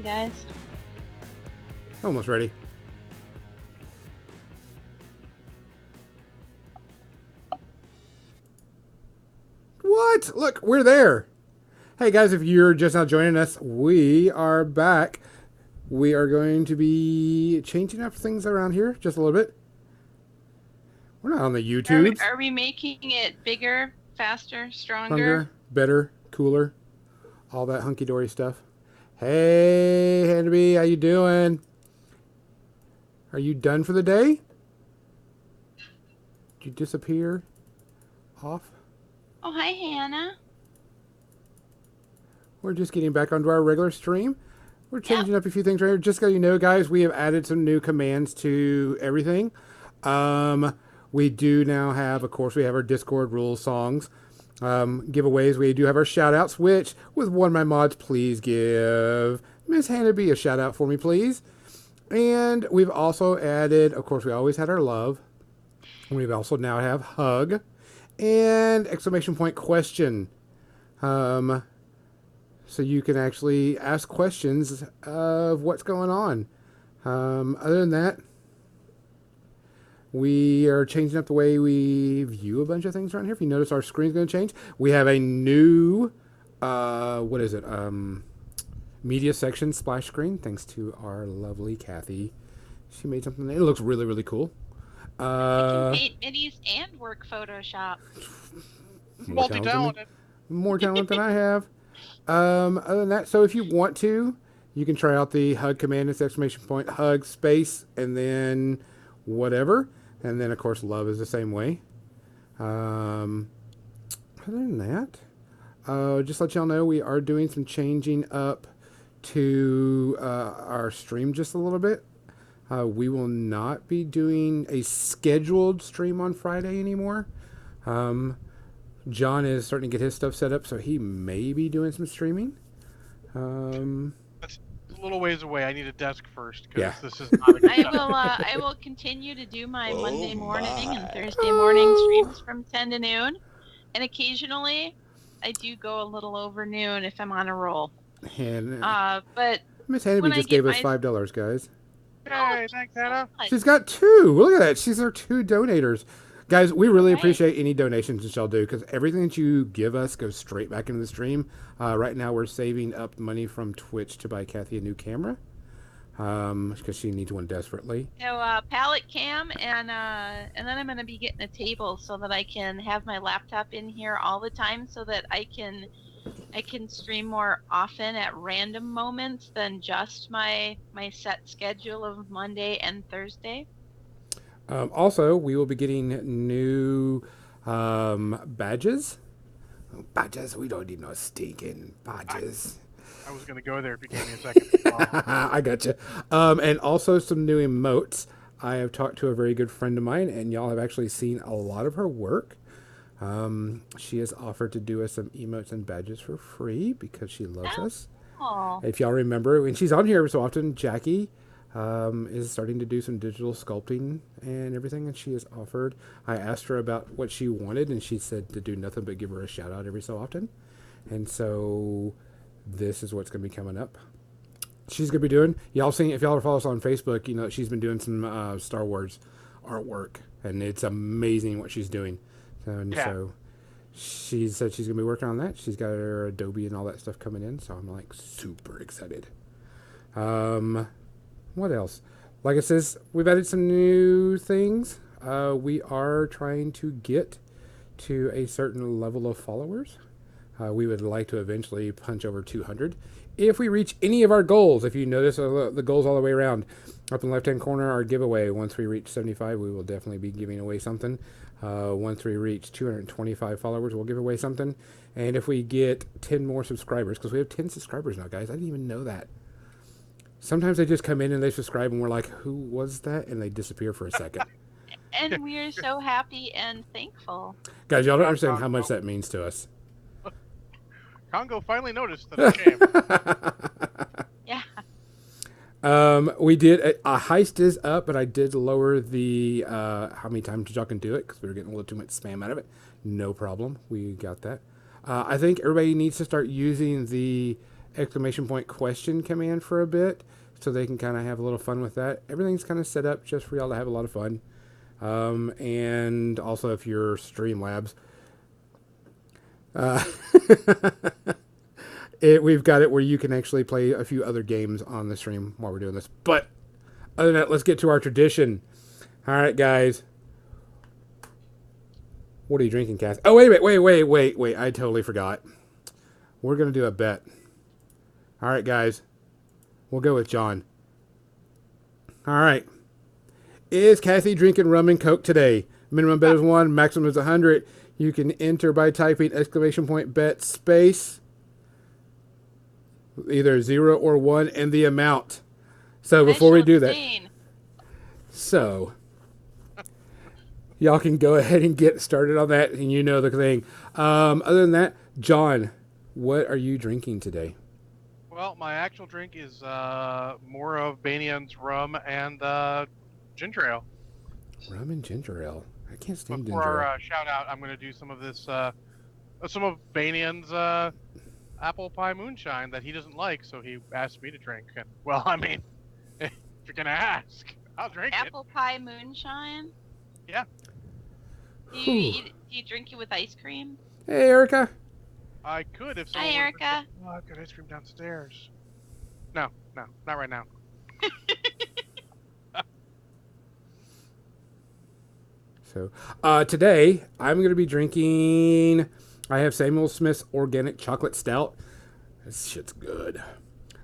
guys? Almost ready. What? Look, we're there. Hey guys, if you're just now joining us, we are back. We are going to be changing up things around here just a little bit. We're not on the YouTubes. Are we making it bigger, faster, stronger? Stronger, better, cooler, all that hunky-dory stuff. Hey, Henry, how you doing? Are you done for the day? Did you disappear off? Oh, hi, Hannah. We're just getting back onto our regular stream. We're changing up a few things right here. Just so you know, guys, we have added some new commands to everything. We do now have, of course, we have our Discord rules, songs, giveaways. We do have our shout-outs, which, with one of my mods, please give Miss Hannah a shout-out for me, please. And we've also added, of course, we always had our love. We've also now have hug and exclamation point question. So you can actually ask questions of what's going on. Other than that, we are changing up the way we view a bunch of things around here. If you notice, our screen's going to change. We have a new, media section splash screen, thanks to our lovely Kathy. She made something. It looks really, really cool. You can paint middies and work Photoshop. Multi-talented. More talent than I have. Other than that, so if you want to, you can try out the hug command. It's exclamation point, hug, space, and then whatever. And then, of course, love is the same way. Other than that, just let y'all know, we are doing some changing up to our stream just a little bit. We will not be doing a scheduled stream on Friday anymore. John is starting to get his stuff set up, so he may be doing some streaming. That's a little ways away. I need a desk first, because Yeah. this is not a good I will continue to do my Monday morning and Thursday morning streams from 10 to noon. And occasionally, I do go a little over noon if I'm on a roll. And But Miss Hannah just gave us $5, guys. Hey, thanks, Hannah. She's got 2. Look at that. She's our 2 donators. Guys, we really appreciate any donations that y'all do, because everything that you give us goes straight back into the stream. Right now, we're saving up money from Twitch to buy Kathy a new camera, because she needs one desperately. So palette cam, and then I'm going to be getting a table so that I can have my laptop in here all the time, so that I can stream more often at random moments than just my set schedule of Monday and Thursday. Also, we will be getting new badges. Badges? We don't need no stinking badges. I was going to go there if you gave me a second. I gotcha. And also some new emotes. I have talked to a very good friend of mine, and y'all have actually seen a lot of her work. She has offered to do us some emotes and badges for free because she loves us. Aww. If y'all remember, when she's on here so often, Jackie is starting to do some digital sculpting and everything, and she has offered. I asked her about what she wanted, and she said to do nothing but give her a shout out every so often. And so this is what's going to be coming up. She's going to be doing, y'all seen, if y'all follow us on Facebook, you know, she's been doing some Star Wars artwork, and it's amazing what she's doing. So she said she's going to be working on that. She's got her Adobe and all that stuff coming in, so I'm like super excited. What else? Like I says, we've added some new things. We are trying to get to a certain level of followers. We would like to eventually punch over 200. If we reach any of our goals, if you notice the goals all the way around, up in the left-hand corner, our giveaway. Once we reach 75, we will definitely be giving away something. Once we reach 225 followers, we'll give away something. And if we get 10 more subscribers, because we have 10 subscribers now, guys. I didn't even know that. Sometimes they just come in and they subscribe, and we're like, who was that? And they disappear for a second. And we are so happy and thankful. Guys, y'all don't understand how much that means to us. Congo finally noticed that it came. Yeah. We did, a heist is up, but I did lower the, how many times y'all can do it, because we were getting a little too much spam out of it. No problem. We got that. I think everybody needs to start using the exclamation point question command for a bit, so they can kind of have a little fun with that. Everything's kind of set up just for y'all to have a lot of fun. And also, if you're Streamlabs, uh, we've got it where you can actually play a few other games on the stream while we're doing this. But other than that, let's get to our tradition. All right, guys. What are you drinking, Cass? Oh, wait. I totally forgot. We're going to do a bet. All right, guys. We'll go with John. All right. Is Kathy drinking rum and Coke today? Minimum bet is 1. Maximum is 100. You can enter by typing exclamation point bet space. Either 0 or 1 and the amount. So before we do that. So y'all can go ahead and get started on that, and you know the thing. Other than that, John, what are you drinking today? Well, my actual drink is more of Banyan's rum and ginger ale. Rum and ginger ale. I can't stand Before ginger ale. our shout out, I'm going to do some of this, some of Banyan's apple pie moonshine that he doesn't like, so he asked me to drink. And well, I mean, if you're going to ask, I'll drink Apple pie moonshine? Yeah. Do you drink it with ice cream? Hey, Erica. I could if Hi, someone. Erica. Oh, I've got ice cream downstairs. No, not right now. So, today I'm going to be drinking. I have Samuel Smith's Organic Chocolate Stout. This shit's good.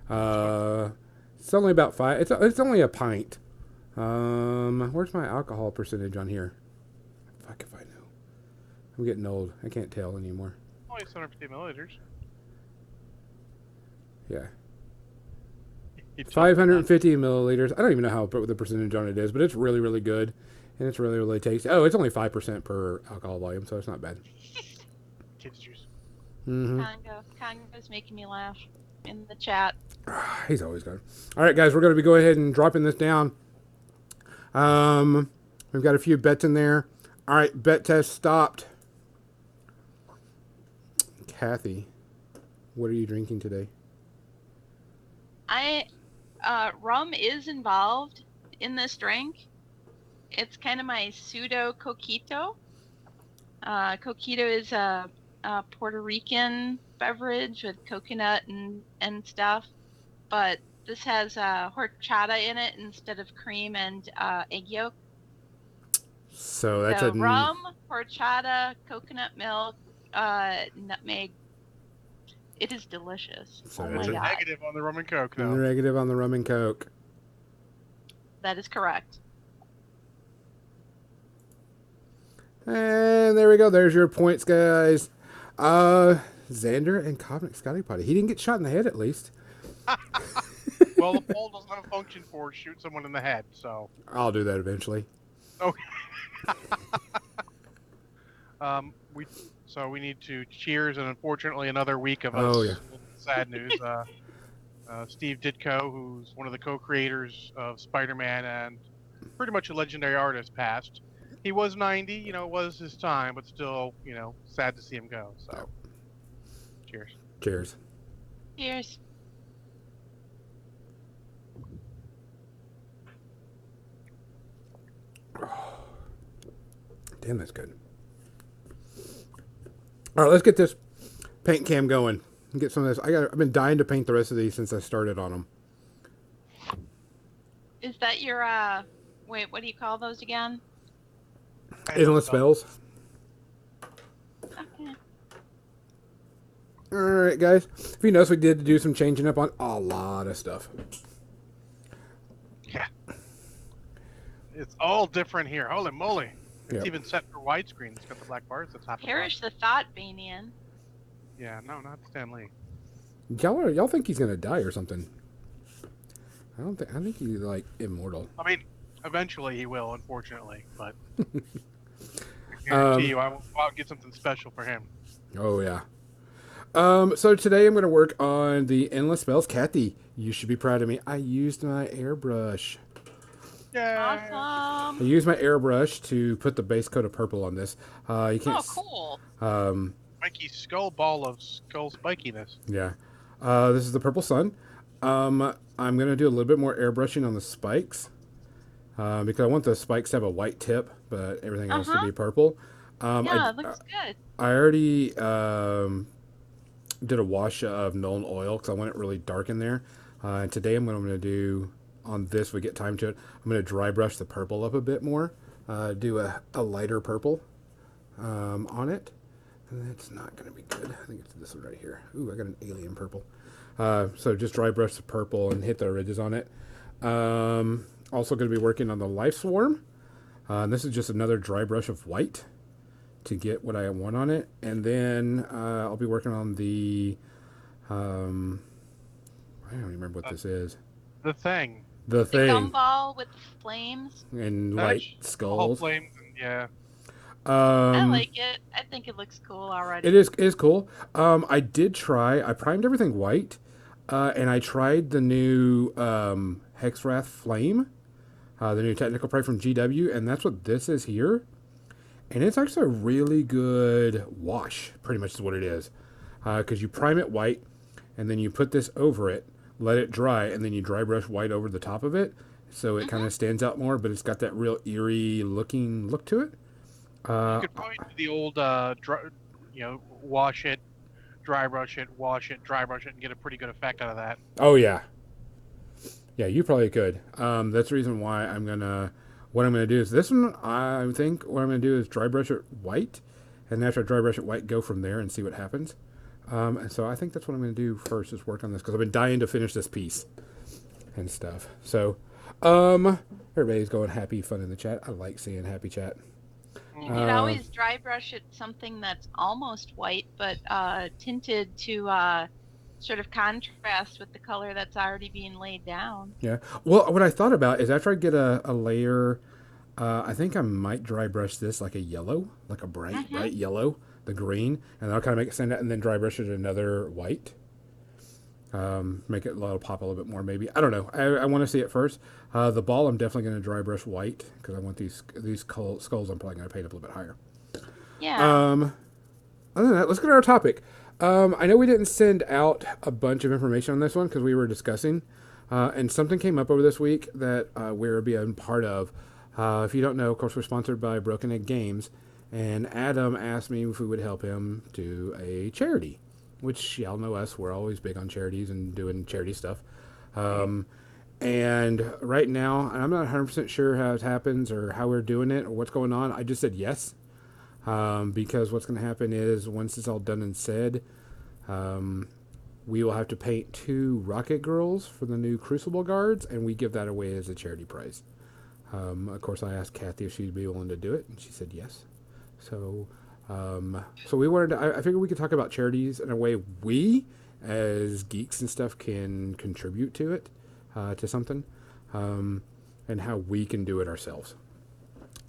It's only about 5. It's only a pint. Where's my alcohol percentage on here? Fuck if I know. I'm getting old. I can't tell anymore. Only 750 milliliters. Yeah. 550 milliliters. I don't even know how the percentage on it is, but it's really, really good. And it's really, really tasty. Oh, it's only 5% per alcohol volume, so it's not bad. Kids juice. Mm-hmm. Congo's making me laugh in the chat. He's always good. All right, guys, we're going to go ahead and dropping this down. We've got a few bets in there. All right, bet test stopped. Kathy, what are you drinking today? Rum is involved in this drink. It's kind of my pseudo coquito. Coquito is a Puerto Rican beverage with coconut and stuff, but this has horchata in it instead of cream and egg yolk. So that's rum, horchata, coconut milk, nutmeg. It is delicious. So oh my It's a God. negative on the rum and coke, though. Negative on the rum and coke. That is correct. And there we go. There's your points, guys. Xander and Cosmic Scotty Potty. He didn't get shot in the head, at least. Well, the pole doesn't have a function for shoot someone in the head, so. I'll do that eventually. Okay. We need to cheers, and unfortunately, another week of sad news. Steve Ditko, who's one of the co-creators of Spider-Man and pretty much a legendary artist, passed. He was 90, it was his time, but still, sad to see him go. So, cheers. Cheers. Cheers. Damn, that's good. All right, let's get this paint cam going. Get some of this. I've been dying to paint the rest of these since I started on them. Is that your wait? What do you call those again? Endless spells. Okay. All right, guys. If you notice, we did do some changing up on a lot of stuff. Yeah. It's all different here. Holy moly. It's Yep. even set for widescreen. It's got the black bars at the top. Perish the thought, Banian. Yeah, no, not Stan Lee. Y'all think he's gonna die or something? I think he's like immortal. I mean, eventually he will, unfortunately, but I guarantee you I will go out and get something special for him. Oh yeah. So today I'm gonna work on the endless spells. Kathy, you should be proud of me. I used my airbrush. Yeah. Awesome. I used my airbrush to put the base coat of purple on this. You can't. Oh, cool. Mikey's skull ball of skull spikiness. Yeah. This is the Purple Sun. I'm going to do a little bit more airbrushing on the spikes because I want the spikes to have a white tip, but everything else to Uh-huh. be purple. Um, I, Yeah, it looks good. I already did a wash of Nuln oil because I want it really dark in there. And today what I'm going to do on this, if we get time to it, I'm going to dry brush the purple up a bit more. Do a lighter purple on it. And that's not going to be good. I think it's this one right here. Ooh, I got an alien purple. So just dry brush the purple and hit the ridges on it. Also going to be working on the Life Swarm. And this is just another dry brush of white to get what I want on it. And then I'll be working on the... I don't even remember what this is. The thing. The The thing. gumball with the flames. And That's light all skulls. flames and yeah. I Um, like it. I think it looks cool it already. is cool. I did try. I primed everything white, and I tried the new Hexwrath Flame, the new technical pride from GW, and that's what this is here. And it's actually a really good wash. Pretty much is what it is, because you prime it white, and then you put this over it, let it dry, and then you dry brush white over the top of it, so it kind Mhm. of stands out more. But it's got that real eerie looking look to it. You Uh, could probably do the old, wash it, dry brush it, wash it, dry brush it, and get a pretty good effect out of that. oh yeah, yeah, you probably could. That's the reason why I'm gonna. What I'm gonna do is this one. I think what I'm gonna do is dry brush it white, and after I dry brush it white, go from there and see what happens. And so I think that's what I'm gonna do first is work on this because I've been dying to finish this piece and stuff. So, everybody's going happy fun in the chat. I like seeing happy chat. You could Mhm. Um, always dry brush it something that's almost white, but tinted to sort of contrast with the color that's already being laid down. yeah. Well, what I thought about is after I get a layer, I think I might dry brush this like a yellow, like a bright, Mm-hmm. bright yellow, the green, and I'll kind of make it stand out, and then dry brush it another white. Make it a little pop a little bit more, maybe. I don't know. I want to see it first. The ball, I'm definitely going to dry brush white because I want these skulls. I'm probably going to paint up a little bit higher. Yeah. Um, Other than that, let's get to our topic. I know we didn't send out a bunch of information on this one because we were discussing, and something came up over this week that we're being part of. If you don't know, of course, we're sponsored by Broken Egg Games, and Adam asked me if we would help him do a charity, which y'all know us. We're always big on charities and doing charity stuff. Um, and right now, I'm not 100% sure how it happens or how we're doing it or what's going on. I just said yes because what's going to happen is once it's all done and said, um, we will have to paint 2 Rocket Girls for the new Crucible guards, and we give that away as a charity prize. Of course, I asked Kathy if she'd be willing to do it, and she said yes. So, so we wanted to, I figured we could talk about charities in a way we, as geeks and stuff, can contribute to it, to something, and how we can do it ourselves.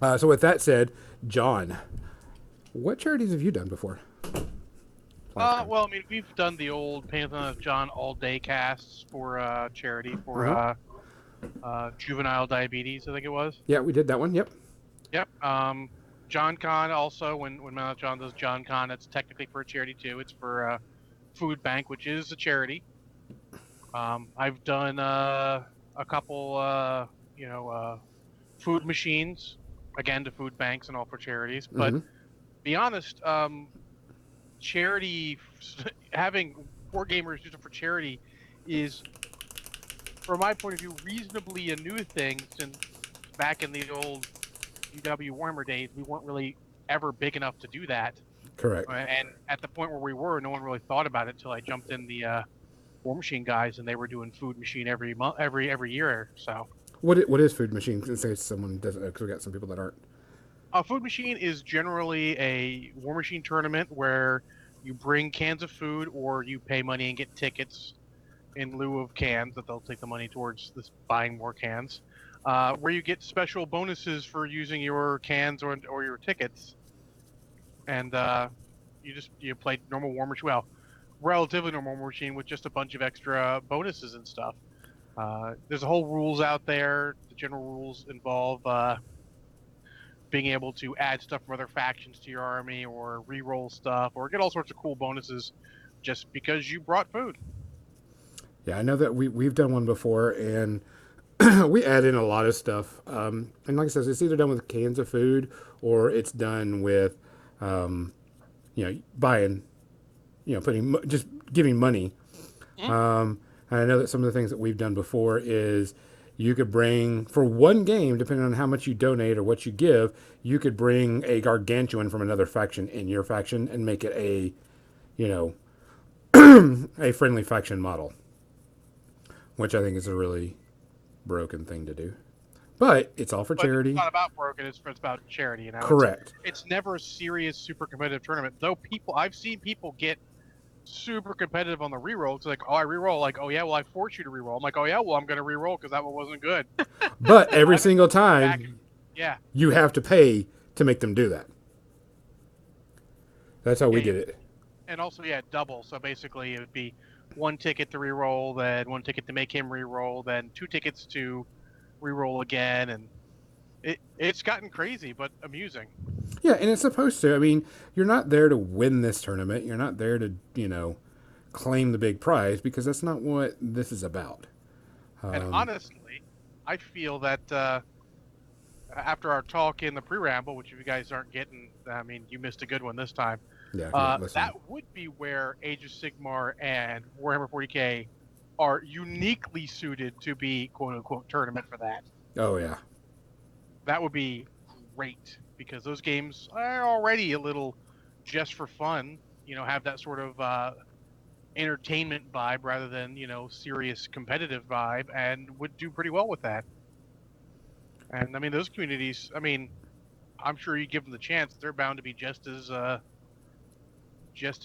So, with that said, John, what charities have you done before? Lifetime. Well, I mean, we've done the old Pantheon of John all day casts for charity for Uh-huh. juvenile diabetes, I think it was. Yeah, we did that one. Yep. Yep. John Con also, when Mount John does John Con, it's technically for a charity too. It's for Food Bank, which is a charity. I've done a couple, food machines, again to food banks and all for charities. But Mm-hmm. be honest, charity, having poor gamers use it for charity is, from my point of view, reasonably a new thing since back in the old UW Warhammer days, we weren't really ever big enough to do that. Correct. And at the point where we were, no one really thought about it until I jumped in the War Machine guys, and they were doing Food Machine every month, every year. So, What is Food Machine? In case someone doesn't know, because we got some people that aren't. Food Machine is generally a War Machine tournament where you bring cans of food, or you pay money and get tickets in lieu of cans that they'll take the money towards this buying more cans. Where you get special bonuses for using your cans or your tickets, and you play normal War Machine. Well, relatively normal War Machine with just a bunch of extra bonuses and stuff. There's a whole rules out there. The general rules involve being able to add stuff from other factions to your army, or re-roll stuff, or get all sorts of cool bonuses just because you brought food. Yeah, I know that we've done one before, and we add in a lot of stuff. And like I said, it's either done with cans of food or it's done with, um, buying, putting just giving money. Mm. And I know that some of the things that we've done before is you could bring for one game, depending on how much you donate or what you give, you could bring a gargantuan from another faction in your faction and make it a, you know, a friendly faction model, which I think is a really broken thing to do. But it's all for But it's charity. not about broken. It's about charity. You know, Correct. it's never a serious, super competitive tournament. Though I've seen people get super competitive on the reroll. It's like, oh, I reroll. Like, oh yeah, well I force you to reroll. I'm like, oh yeah, well I'm gonna reroll because that one wasn't good. But You know, every I've had single people go back and time, yeah, you have to pay to make them do that. That's how yeah, we did it. and also yeah, double. So basically, it would be one ticket to reroll, then one ticket to make him reroll, then two tickets to reroll again, and it's gotten crazy but amusing. Yeah, and it's supposed to. I mean, you're not there to win this tournament. You're not there to, claim the big prize because that's not what this is about. And Um, honestly, I feel that after our talk in the pre-ramble, which if you guys aren't getting, I mean, you missed a good one this time. yeah, if you weren't That listening. would be where Age of Sigmar and Warhammer 40k are uniquely suited to be "quote unquote" tournament for that. Oh, yeah. That would be great because those games are already a little just for fun. You know, have that sort of entertainment vibe rather than serious competitive vibe, and would do pretty well with that. And I mean, those communities. I mean, I'm sure you give them the chance, they're bound to be just as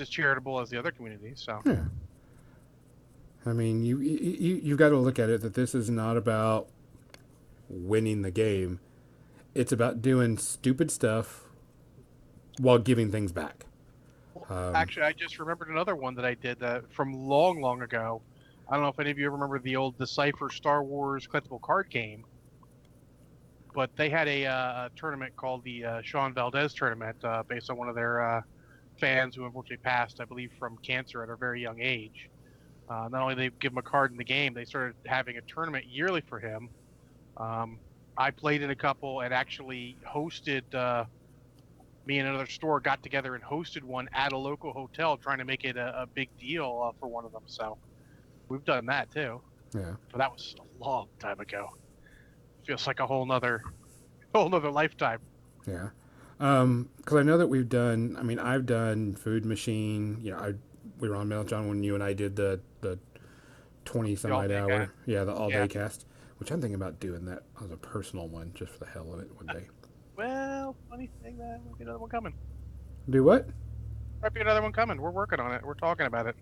charitable as the other communities. So Yeah. I mean, you've got to look at it that this is not about winning the game. It's about doing stupid stuff while giving things back. Um, actually, I just remembered another one that I did from long, long ago. I don't know if any of you ever remember the old Decipher Star Wars collectible card game, but they had a tournament called the Sean Valdez tournament based on one of their fans who unfortunately passed, I believe, from cancer at a very young age. Not only they give him a card in the game, they started having a tournament yearly for him. Um, I played in a couple and actually hosted. Me and another store got together and hosted one at a local hotel, trying to make it a big deal for one of them. So we've done that too, yeah. but that was a long time ago. Feels like a whole nother lifetime. Yeah. Because I know that we've done. I mean, I've done Food Machine. We were on Metal John when you and I did the 20 The some all odd day guy. hour. Yeah, the all Yeah. day cast. Which I'm thinking about doing that as a personal one, just for the hell of it, one day. Well, funny thing, that might be another one coming. Do what? Might be another one coming. We're working on it. We're talking about it.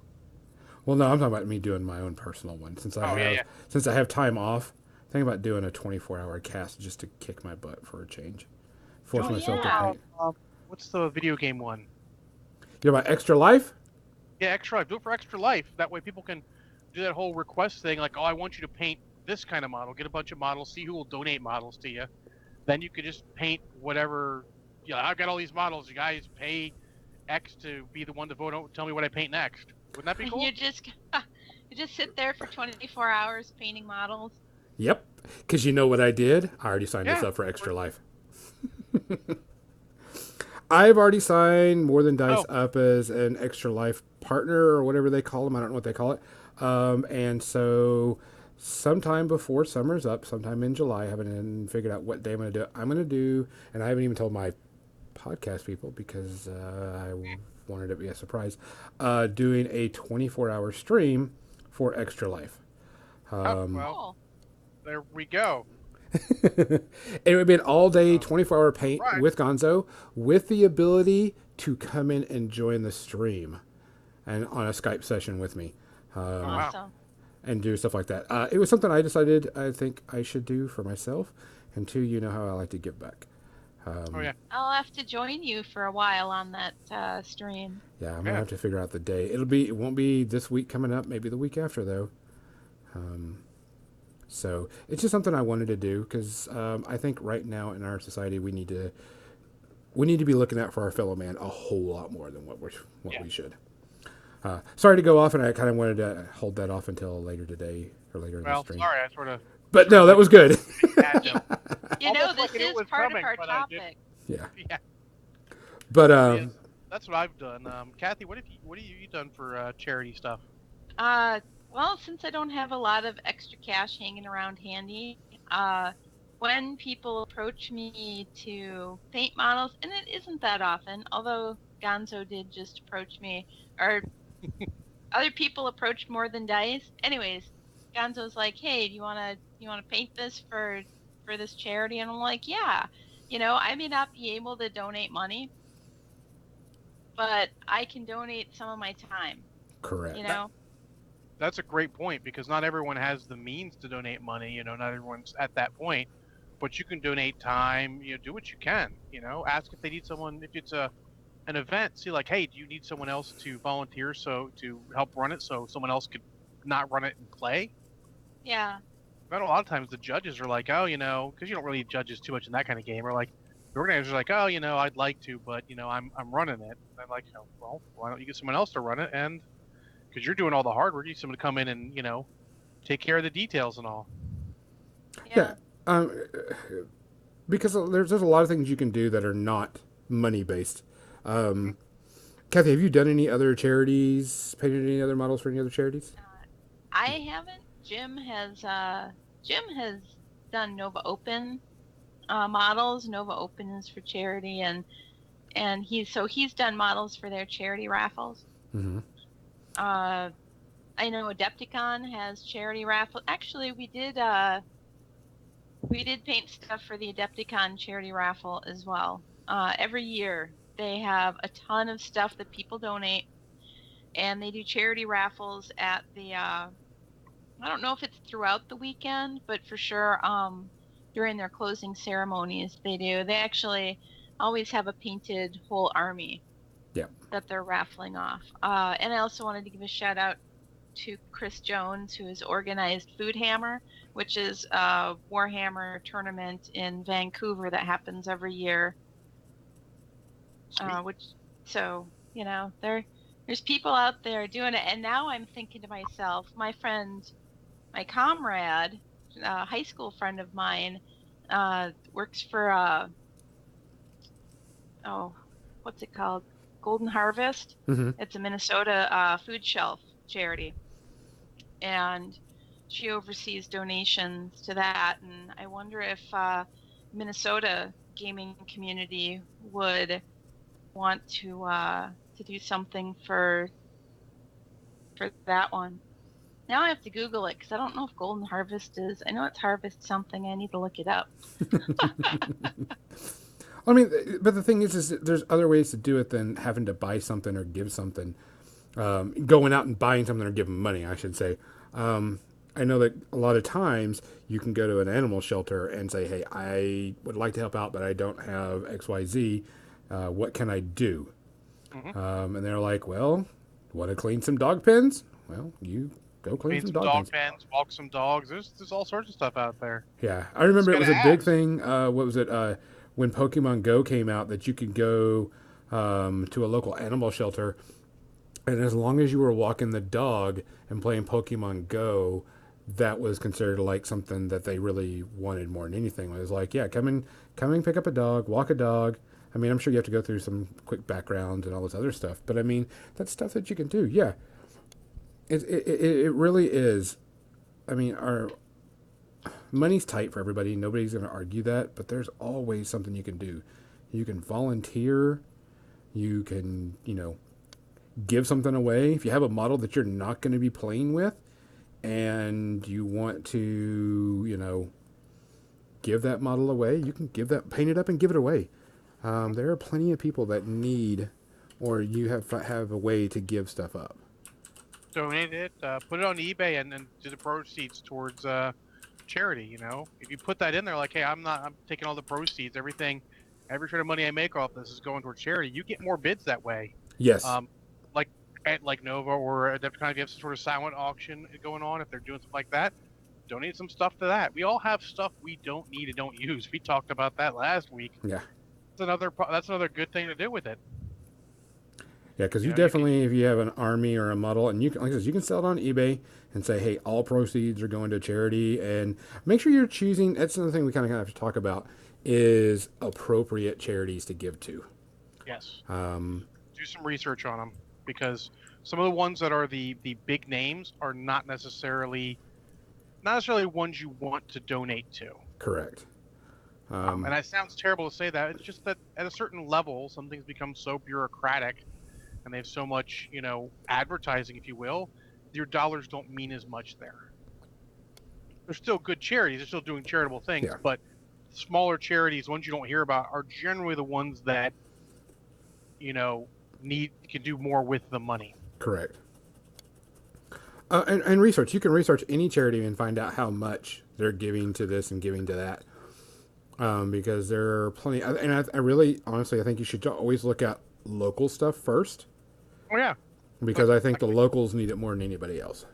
Well, no, I'm talking about me doing my own personal one Oh yeah, yeah. since I have time off. Think about doing a 24-hour cast just to kick my butt for a change. Force Oh myself to Yeah. paint. what's the video game one? You know about Extra Life? Yeah, Extra Life. Do it for Extra Life. That way people can do that whole request thing, like, oh, I want you to paint this kind of model. Get a bunch of models. See who will donate models to you. Then you could just paint whatever. Yeah, I've got all these models. You guys pay X to be the one to vote on. Tell me what I paint next. Wouldn't that be cool? You just sit there for 24 hours painting models. Yep. Because you know what I did? I already signed us Yeah. up for Extra Life. I've already signed More Than Dice Oh, up as an Extra Life partner or whatever they call them. I don't know what they call it. And so sometime before summer's up, sometime in July, I haven't figured out what day I'm going to do it. I'm going to do, and I haven't even told my podcast people because I wanted it to be a surprise, doing a 24-hour stream for Extra Life. well, Cool. there we go. It would be an all-day, 24-hour paint Right. with Gonzo, with the ability to come in and join the stream, and on a Skype session with me, Wow. Awesome. and do stuff like that. It was something I decided I think I should do for myself, and two, you know how I like to give back. Oh yeah. I'll have to join you for a while on that stream. Yeah, I'm Yeah. gonna have to figure out the day. It won't be this week coming up. Maybe the week after though. So it's just something I wanted to do because I think right now in our society we need to be looking out for our fellow man a whole lot more than what Yeah. we should. Sorry to go off, and I kind of wanted to hold that off until later today or later in the Well, stream. sorry, I sort of. But no, that was good. This is part of our topic. Yeah. Yeah. But Yeah, that's what I've done. Kathy, what have you done for charity stuff? Well, since I don't have a lot of extra cash hanging around handy, when people approach me to paint models, and it isn't that often, although Gonzo did just approach me, or other people approach more than dice. Anyways, Gonzo's like, "Hey, do you wanna paint this for this charity?" And I'm like, "Yeah." I may not be able to donate money, but I can donate some of my time. correct. You know? That's a great point because not everyone has the means to donate money. Not everyone's at that point, but you can donate time. Do what you can. Ask if they need someone. If it's an event, see like, hey, do you need someone else to volunteer so to help run it so someone else could not run it and play? Yeah. But a lot of times the judges are like, oh, because you don't really need judges too much in that kind of game. Or like the organizers are like, oh, I'd like to, but I'm running it. And I'm like, well, why don't you get someone else to run it? And because you're doing all the hard work, you need someone to come in and take care of the details and all. Yeah. Because there's a lot of things you can do that are not money based. Kathy, have you done any other charities? Painted any other models for any other charities? I haven't. Jim has done Nova Open models. Nova Open is for charity, and he's done models for their charity raffles. Mm-hmm. I know Adepticon has charity raffle. Actually, we did paint stuff for the Adepticon charity raffle as well. Every year they have a ton of stuff that people donate, and they do charity raffles at the I don't know if it's throughout the weekend, but for sure during their closing ceremonies they do. They actually always have a painted whole army that they're raffling off. And I also wanted to give a shout out to Chris Jones, who has organized Food Hammer, which is a Warhammer tournament in Vancouver that happens every year. There's people out there doing it, and now I'm thinking to myself, my comrade, a high school friend of mine, works for what's it called? Golden Harvest. Mm-hmm. It's a Minnesota food shelf charity, and she oversees donations to that. And I wonder if Minnesota gaming community would want to do something for that one. Now I have to Google it because I don't know if Golden Harvest is. I know it's Harvest something. I need to look it up. I mean, but the thing is there's other ways to do it than having to buy something or give something. Going out and buying something or giving money, I should say. I know that a lot of times you can go to an animal shelter and say, hey, I would like to help out, but I don't have XYZ. What can I do? Mm-hmm. And they're like, well, want to clean some dog pens? Well, you go clean some dog pens, walk some dogs. There's all sorts of stuff out there. Yeah, I remember it was a big thing. What was it? When Pokemon Go came out, that you could go to a local animal shelter, and as long as you were walking the dog and playing Pokemon Go, that was considered like something that they really wanted more than anything. It was like, yeah, come and pick up a dog, walk a dog. I mean, I'm sure you have to go through some quick background and all this other stuff, but I mean, that's stuff that you can do. Yeah, it really is. I mean, our money's tight for everybody. Nobody's going to argue that, but there's always something you can do. You can volunteer. You can, give something away. If you have a model that you're not going to be playing with and you want to, give that model away, you can paint it up and give it away. There are plenty of people that need, or you have a way to give stuff up. Donate it, put it on eBay, and do the proceeds towards charity. If you put that in there, like, hey, I'm taking all the proceeds, every bit of money I make off this is going towards charity. You get more bids that way. Yes. Like Nova or Adepticon, if you have some sort of silent auction going on, if they're doing something like that, donate some stuff to that. We all have stuff we don't need and don't use. We talked about that last week. Yeah. That's another good thing to do with it. Yeah, because You you know, you can. definitely, if you have an army or a model, and you can, like I said, you can sell it on eBay and say, hey, all proceeds are going to charity, and make sure you're choosing. That's another thing we kind of have to talk about is appropriate charities to give to. Yes. Um, Do some research on them because some of the ones that are the big names are not necessarily ones you want to donate to. Correct. And that sounds terrible to say that. It's just that at a certain level, some things become so bureaucratic and they have so much, advertising, if you will, your dollars don't mean as much there. They're still good charities. They're still doing charitable things, Yeah, but smaller charities, ones you don't hear about, are generally the ones that, you know, need can do more with the money. correct. And research. You can research any charity and find out how much they're giving to this and giving to that. Because there are plenty. And I really, honestly, I think you should always look at local stuff first. Oh yeah, Because like I think like the locals need it more than anybody else.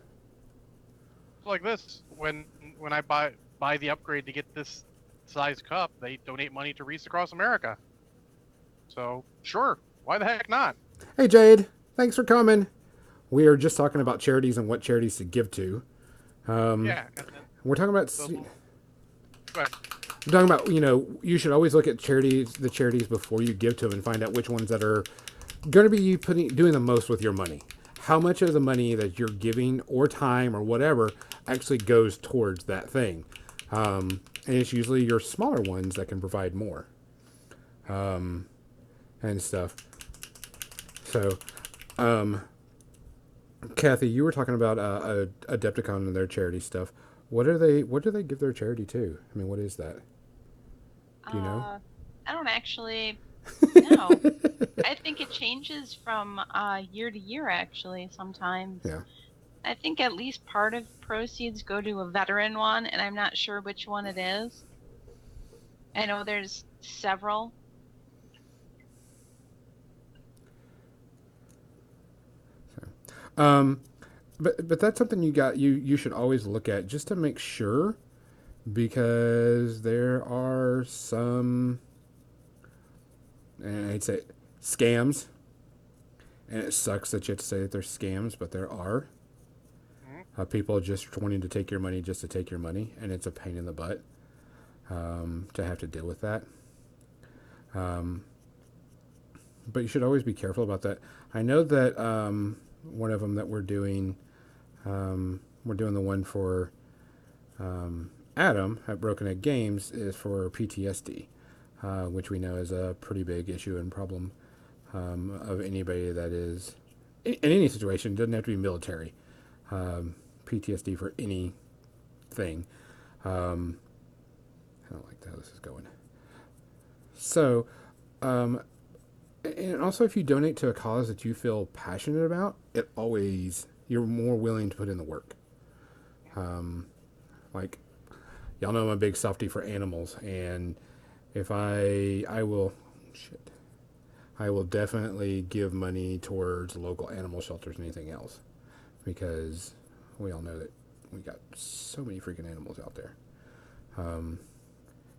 like this. When I buy the upgrade to get this size cup, they donate money to Reese Across America. So sure, why the heck not? Hey, Jade, thanks for coming. We are just talking about charities and what charities to give to. Um, Yeah, and then we're talking about. the little, go ahead. We're talking about, you should always look at the charities before you give to them and find out which ones that are going to be you doing the most with your money. How much of the money that you're giving or time or whatever actually goes towards that thing. And it's usually your smaller ones that can provide more and stuff. So, Kathy, you were talking about Adepticon and their charity stuff. What are they? What do they give their charity to? I mean, what is that? Do you know? I don't actually know. I think it changes from year to year, actually, sometimes. Yeah. I think at least part of proceeds go to a veteran one, and I'm not sure which one it is. I know there's several. Um, but that's something you should always look at just to make sure, because there are some, and I'd say scams, and it sucks that you have to say that they're scams, but there are Mhm. people just wanting to take your money just to take your money, and it's a pain in the butt to have to deal with that. Um, but you should always be careful about that. I know that one of them that we're doing the one for Adam at Broken Egg Games is for PTSD, which we know is a pretty big issue and problem of anybody that is in any situation. It doesn't have to be military. PTSD for anything. I don't like how this is going. So, and also if you donate to a cause that you feel passionate about, you're more willing to put in the work. Like, y'all know I'm a big softie for animals, and if I will, shit, I will definitely give money towards local animal shelters and anything else, because we all know that we got so many freaking animals out there.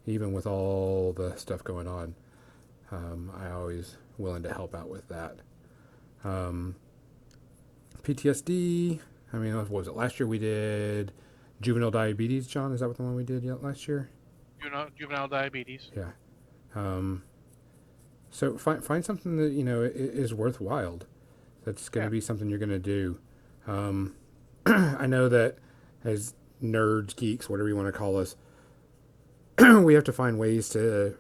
Even with all the stuff going on, I always willing to help out with that. PTSD. I mean, what was it? Last year we did juvenile diabetes. John, is that what the one we did last year? Juvenile diabetes. Yeah. So find something that is worthwhile. That's going to Yeah. be something you're going to do. I know that as nerds, geeks, whatever you want to call us, we have to find ways to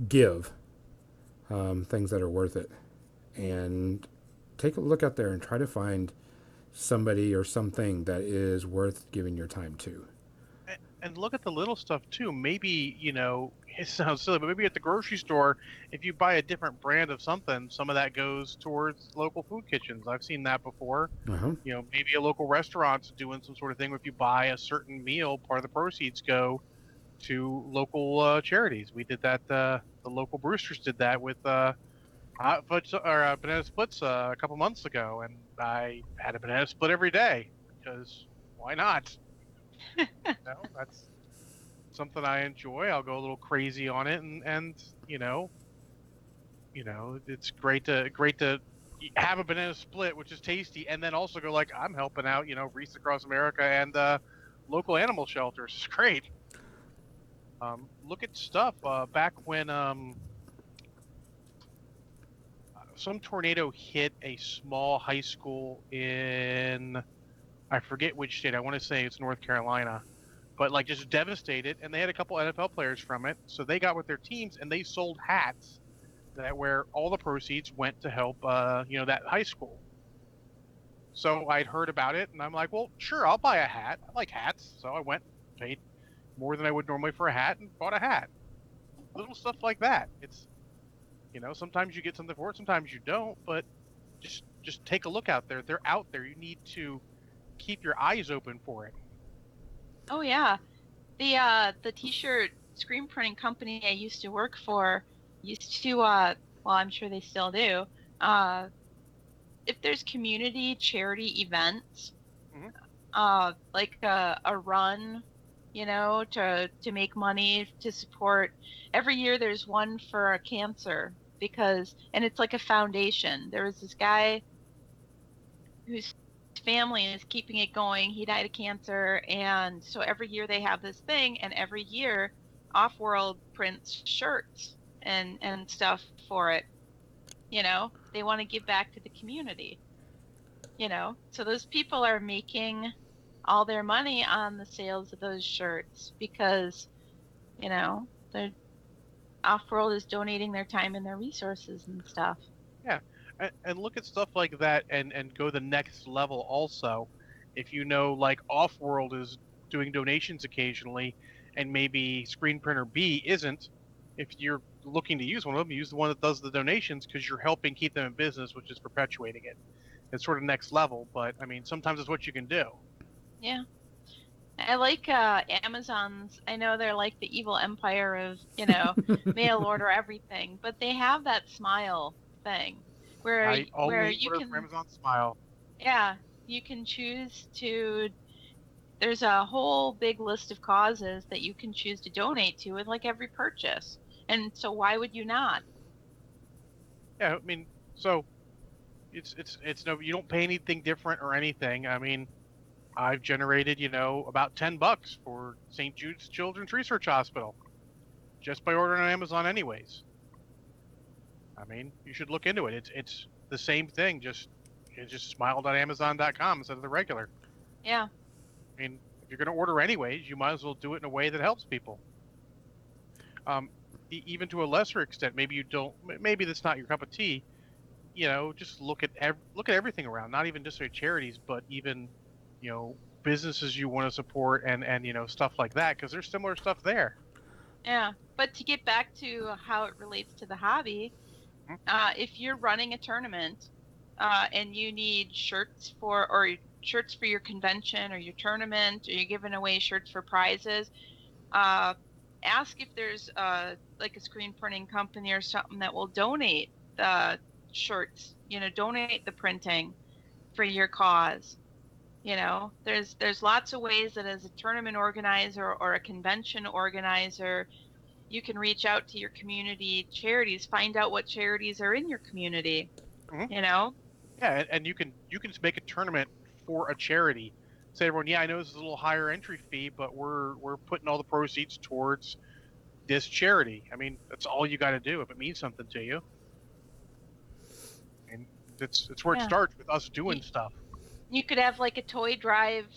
give things that are worth it, and take a look out there and try to find somebody or something that is worth giving your time to. And look at the little stuff too. Maybe, it sounds silly, but maybe at the grocery store, if you buy a different brand of something, some of that goes towards local food kitchens. I've seen that before. Uh-huh. Maybe a local restaurant's doing some sort of thing where if you buy a certain meal, part of the proceeds go to local charities. We did that. The local Brewsters did that with hot fudge or banana splits a couple months ago, and I had a banana split every day because why not? That's something I enjoy. I'll go a little crazy on it, and It's great to have a banana split, which is tasty, and then also go like, I'm helping out, Reese Across America and local animal shelters. It's great. Look at stuff back when some tornado hit a small high school in, I forget which state. I want to say it's North Carolina, but like just devastated. And they had a couple NFL players from it, so they got with their teams and they sold hats that where all the proceeds went to help, that high school. So I'd heard about it, and I'm like, well, sure, I'll buy a hat. I like hats, so I went, paid more than I would normally for a hat, and bought a hat. Little stuff like that. It's sometimes you get something for it, sometimes you don't, but just take a look out there. They're out there. You need to keep your eyes open for it. Oh yeah. The t-shirt screen printing company I used to work for used to well, I'm sure they still do. Uh if there's community charity events, Hmm. like a run, to make money to support. Every year there's one for cancer, and it's like a foundation. There was this guy whose family is keeping it going. He died of cancer, and so every year they have this thing, and every year Off-World prints shirts and stuff for it. They want to give back to the community. So those people are making all their money on the sales of those shirts because the Off-World is donating their time and their resources and stuff. Yeah, and look at stuff like that, and go the next level. Also, if like Off World is doing donations occasionally, and maybe Screen Printer B isn't. If you're looking to use one of them, use the one that does the donations because you're helping keep them in business, which is perpetuating it. It's sort of next level, but I mean, sometimes it's what you can do. Yeah. I like Amazon's. I know they're like the evil empire of, mail order everything, but they have that smile thing where I where only you order from can, Amazon Smile. yeah, you can choose to. There's a whole big list of causes that you can choose to donate to with like every purchase. And so why would you not? Yeah, I mean, so it's no, you don't pay anything different or anything. I mean, I've generated, about $10 for St. Jude's Children's Research Hospital just by ordering on Amazon, anyways. I mean, you should look into it. It's the same thing. Just smile.amazon.com instead of the regular. Yeah. I mean, if you're going to order anyways, you might as well do it in a way that helps people. Um, Even to a lesser extent, maybe you don't. Maybe that's not your cup of tea. Just look at everything around. Not even just your charities, but even you know businesses you want to support, and stuff like that, because there's similar stuff there. Yeah. But to get back to how it relates to the hobby, Mhm. if you're running a tournament, and you need shirts for your convention or your tournament, or you're giving away shirts for prizes, uh, ask if there's like a screen printing company or something that will donate the shirts. Donate the printing for your cause. There's lots of ways that as a tournament organizer or a convention organizer, you can reach out to your community charities, find out what charities are in your community, Mhm. you know? Yeah, and you can just make a tournament for a charity. Say everyone, yeah, I know this is a little higher entry fee, but we're putting all the proceeds towards this charity. I mean, that's all you got to do if it means something to you. And it's where it Yeah. starts with us You, doing stuff. you could have like a toy drive,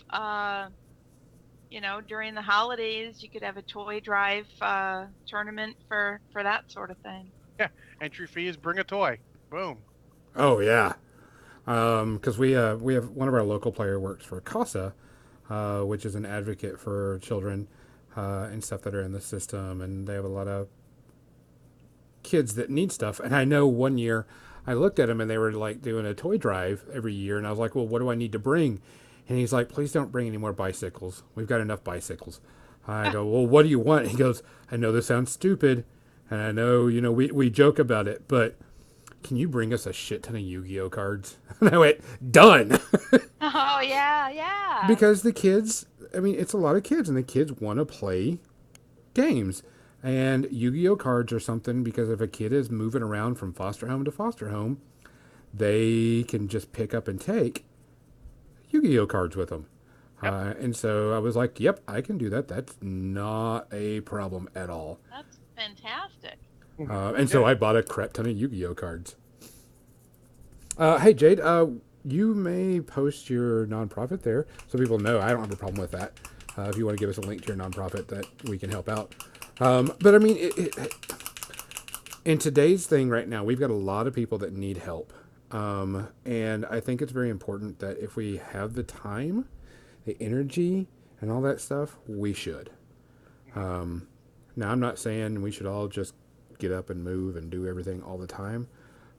during the holidays, you could have a toy drive tournament for that sort of thing. Yeah, entry fee is bring a toy. Boom. Oh yeah, because we have one of our local player works for CASA, which is an advocate for children and stuff that are in the system, and they have a lot of kids that need stuff. And I know one year I looked at them and they were like doing a toy drive every year, and I was like, well, what do I need to bring? And he's like, please don't bring any more bicycles. We've got enough bicycles. I go, well, what do you want? He goes, I know this sounds stupid, and I know, we joke about it, but can you bring us a shit ton of Yu-Gi-Oh cards? And I went, done. Oh yeah, yeah. Because the kids, I mean, it's a lot of kids, and the kids want to play games. And Yu-Gi-Oh cards are something because if a kid is moving around from foster home to foster home, they can just pick up and take Yu-Gi-Oh cards with them. Yep. And so I was like, yep, I can do that. That's not a problem at all. That's fantastic. And so Yeah. I bought a crap ton of Yu-Gi-Oh cards. Hey, Jade, you may post your nonprofit there so people know. I don't have a problem with that. If you want to give us a link to your nonprofit that we can help out. But I mean, in today's thing right now, we've got a lot of people that need help. And I think it's very important that if we have the time, the energy, and all that stuff, we should. Now, I'm not saying we should all just get up and move and do everything all the time.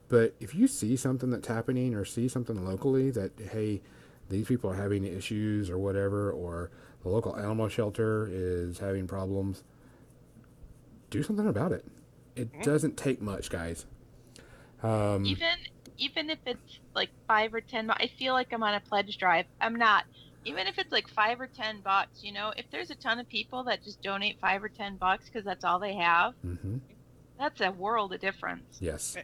But if you see something that's happening or see something locally that, hey, these people are having issues or whatever, or the local animal shelter is having problems, do something about it. It doesn't take much, guys. Even even if it's like 5 or 10, I feel like I'm on a pledge drive. I'm not. Even if it's like $5 or $10, if there's a ton of people that just donate $5 or $10 because that's all they have, Mm-hmm. that's a world of difference. Yes.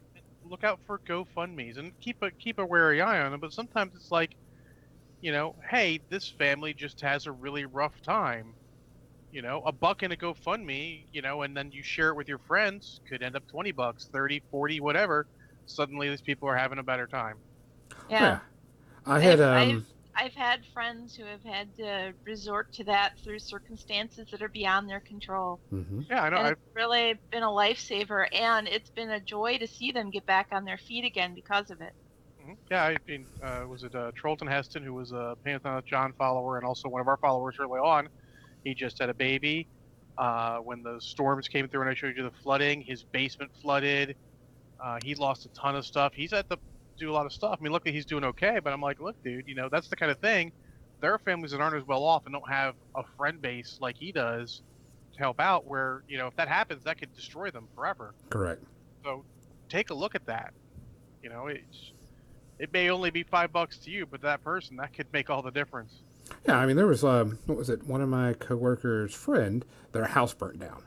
Look out for GoFundMe's and keep a wary eye on them. But sometimes it's like, hey, this family just has a really rough time. A buck in a GoFundMe, and then you share it with your friends, could end up $20, 30, 40, whatever. Suddenly these people are having a better time. Oh, yeah. Yeah. I had I've had friends who have had to resort to that through circumstances that are beyond their control. mm-hmm. Yeah, I know. And it's really been a lifesaver, and it's been a joy to see them get back on their feet again because of it. Yeah, I mean, was it Trollton Heston, who was a Pantheon John follower and also one of our followers early on? He just had a baby. When the storms came through and I showed you the flooding, his basement flooded. He lost a ton of stuff. He's had to do a lot of stuff. I mean, luckily he's doing okay, but I'm like, look, dude, that's the kind of thing. There are families that aren't as well off and don't have a friend base like he does to help out, where, if that happens, that could destroy them forever. Correct. So take a look at that. It may only be $5 to you, but that person, that could make all the difference. Yeah, I mean, there was, what was it? One of my coworkers' friend, their house burnt down.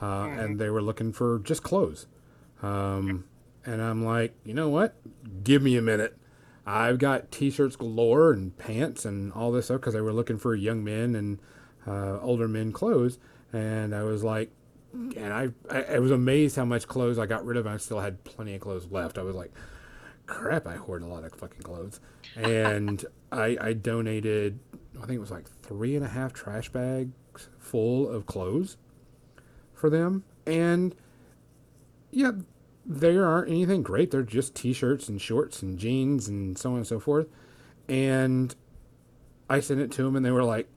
And they were looking for just clothes. And I'm like, you know what? Give me a minute. I've got t-shirts galore and pants and all this stuff because they were looking for young men and older men clothes. And I was like, and I was amazed how much clothes I got rid of. And I still had plenty of clothes left. I was like, crap, I hoard a lot of fucking clothes. And I donated, I think it was like 3.5 trash bags full of clothes for them. And yeah, they aren't anything great. They're just t-shirts and shorts and jeans and so on and so forth. And I sent it to them and they were like,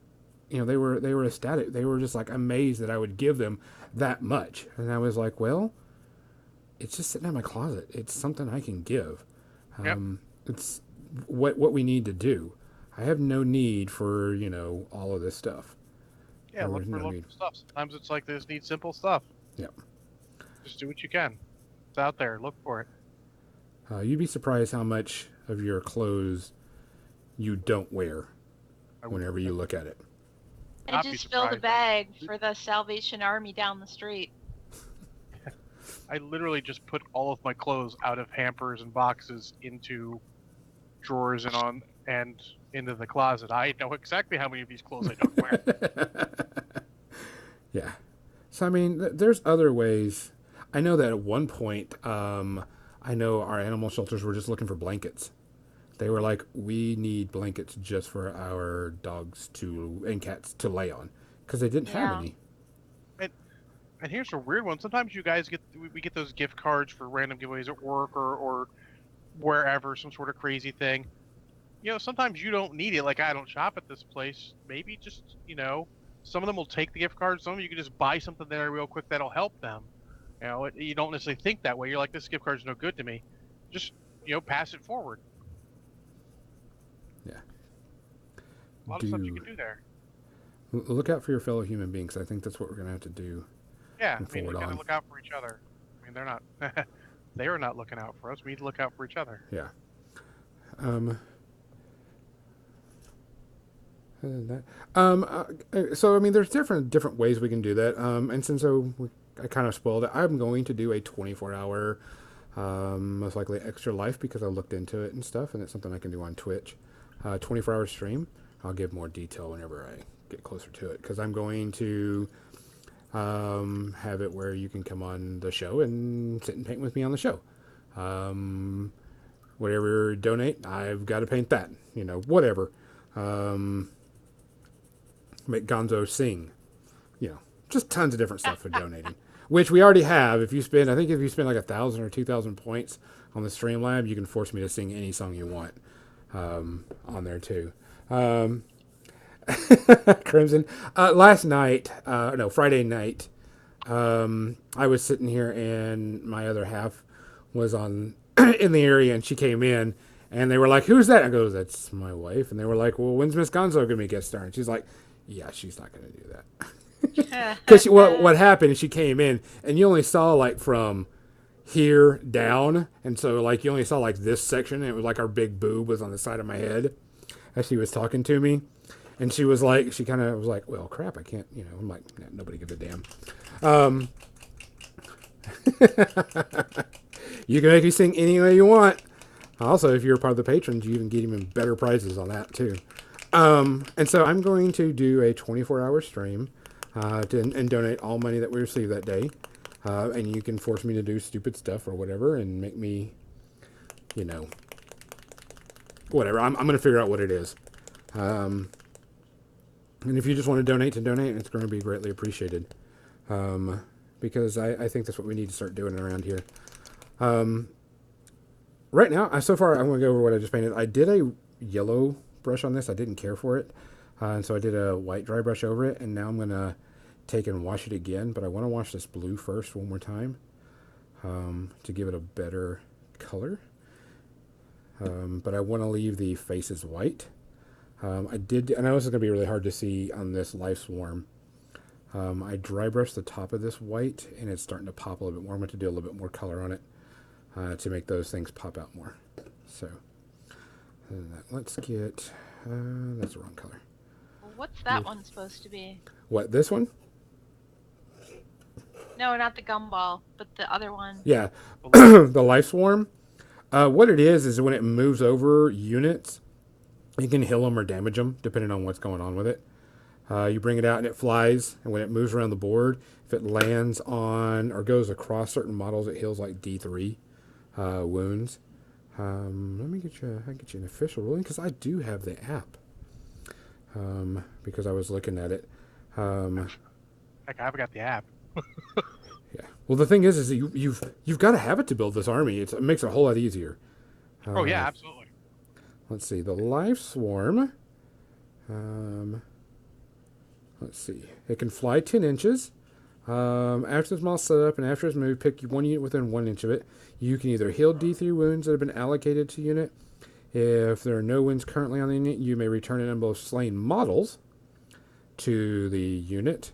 they were ecstatic. They were just like amazed that I would give them that much. And I was like, well, it's just sitting in my closet. It's something I can give. Yep. It's what we need to do. I have no need for, all of this stuff. Yeah, look for local stuff. Sometimes it's like they just need simple stuff. Yep. Just do what you can. It's out there. Look for it. You'd be surprised how much of your clothes you don't wear whenever you look at it. I just filled a bag for the Salvation Army down the street. I literally just put all of my clothes out of hampers and boxes into drawers and into the closet. I know exactly how many of these clothes I don't wear. Yeah. So, I mean, there's other ways. I know that at one point, I know our animal shelters were just looking for blankets. They were like, we need blankets just for our dogs and cats to lay on because they didn't have any. And here's a weird one. Sometimes you guys we get those gift cards for random giveaways at work or wherever, some sort of crazy thing. Sometimes you don't need it. Like, I don't shop at this place. Maybe just, some of them will take the gift card. Some of you can just buy something there real quick that'll help them. You don't necessarily think that way. You're like, this gift card's no good to me. Just, pass it forward. Yeah. A lot of stuff you can do there. Look out for your fellow human beings. I think that's what we're going to have to do. Yeah, we got to look out for each other. I mean, they're not, they are not looking out for us. We need to look out for each other. Yeah. So I mean, there's different ways we can do that. And since we I kind of spoiled it. I'm going to do a 24-hour, most likely Extra Life because I looked into it and stuff, and it's something I can do on Twitch. 24-hour stream. I'll give more detail whenever I get closer to it because I'm going to have it where you can come on the show and sit and paint with me on the show. Whatever donate, I've got to paint that. Whatever. Make Gonzo sing. Just tons of different stuff for donating, which we already have. If you spend like 1,000 or 2,000 points on the Streamlab, you can force me to sing any song you want on there too. Crimson. Last night, Friday night, I was sitting here and my other half was on in the area and she came in and they were like, "Who's that?" I go, "That's my wife." And they were like, "Well, when's Miss Gonzo going to be guest star?" And she's like, "Yeah, she's not going to do that." Because what happened is she came in and you only saw like from here down, and so like you only saw like this section, and it was like our big boob was on the side of my head as she was talking to me, and she kind of was like, "Well, crap, I can't," I'm like, nah, nobody gives a damn. You can make me sing any way you want. Also, if you're a part of the patrons, you even get even better prizes on that too. And so I'm going to do a 24-hour stream and donate all money that we receive that day. And you can force me to do stupid stuff or whatever and make me, whatever. I'm going to figure out what it is. And if you just want to donate, it's going to be greatly appreciated. Because I think that's what we need to start doing around here. Right now, so far, I'm going to go over what I just painted. I did a yellow brush on this. I didn't care for it. And so I did a white dry brush over it. And now I'm going to take and wash it again. But I want to wash this blue first one more time to give it a better color. But I want to leave the faces white. I know this is going to be really hard to see on this Life Swarm. I dry brushed the top of this white, and it's starting to pop a little bit more. I'm going to do a little bit more color on it to make those things pop out more. So let's get... that's the wrong color. What's that one supposed to be? What, this one? No, not the gumball, but the other one. Yeah, the Life Swarm. What it is when it moves over units, you can heal them or damage them, depending on what's going on with it. You bring it out and it flies, and when it moves around the board, if it lands on or goes across certain models, it heals like D3 wounds. Let me get you an official ruling because I do have the app. Because I was looking at it. Heck, I've got the app. Yeah. Well, the thing is that you've got to have it to build this army. It makes it a whole lot easier. Oh yeah, absolutely. Let's see the Life Swarm. Let's see. It can fly 10 inches. After it's all set up and after it's moved, pick one unit within 1 inch of it. You can either heal D3 wounds that have been allocated to unit. If there are no wounds currently on the unit, you may return a number of slain models to the unit.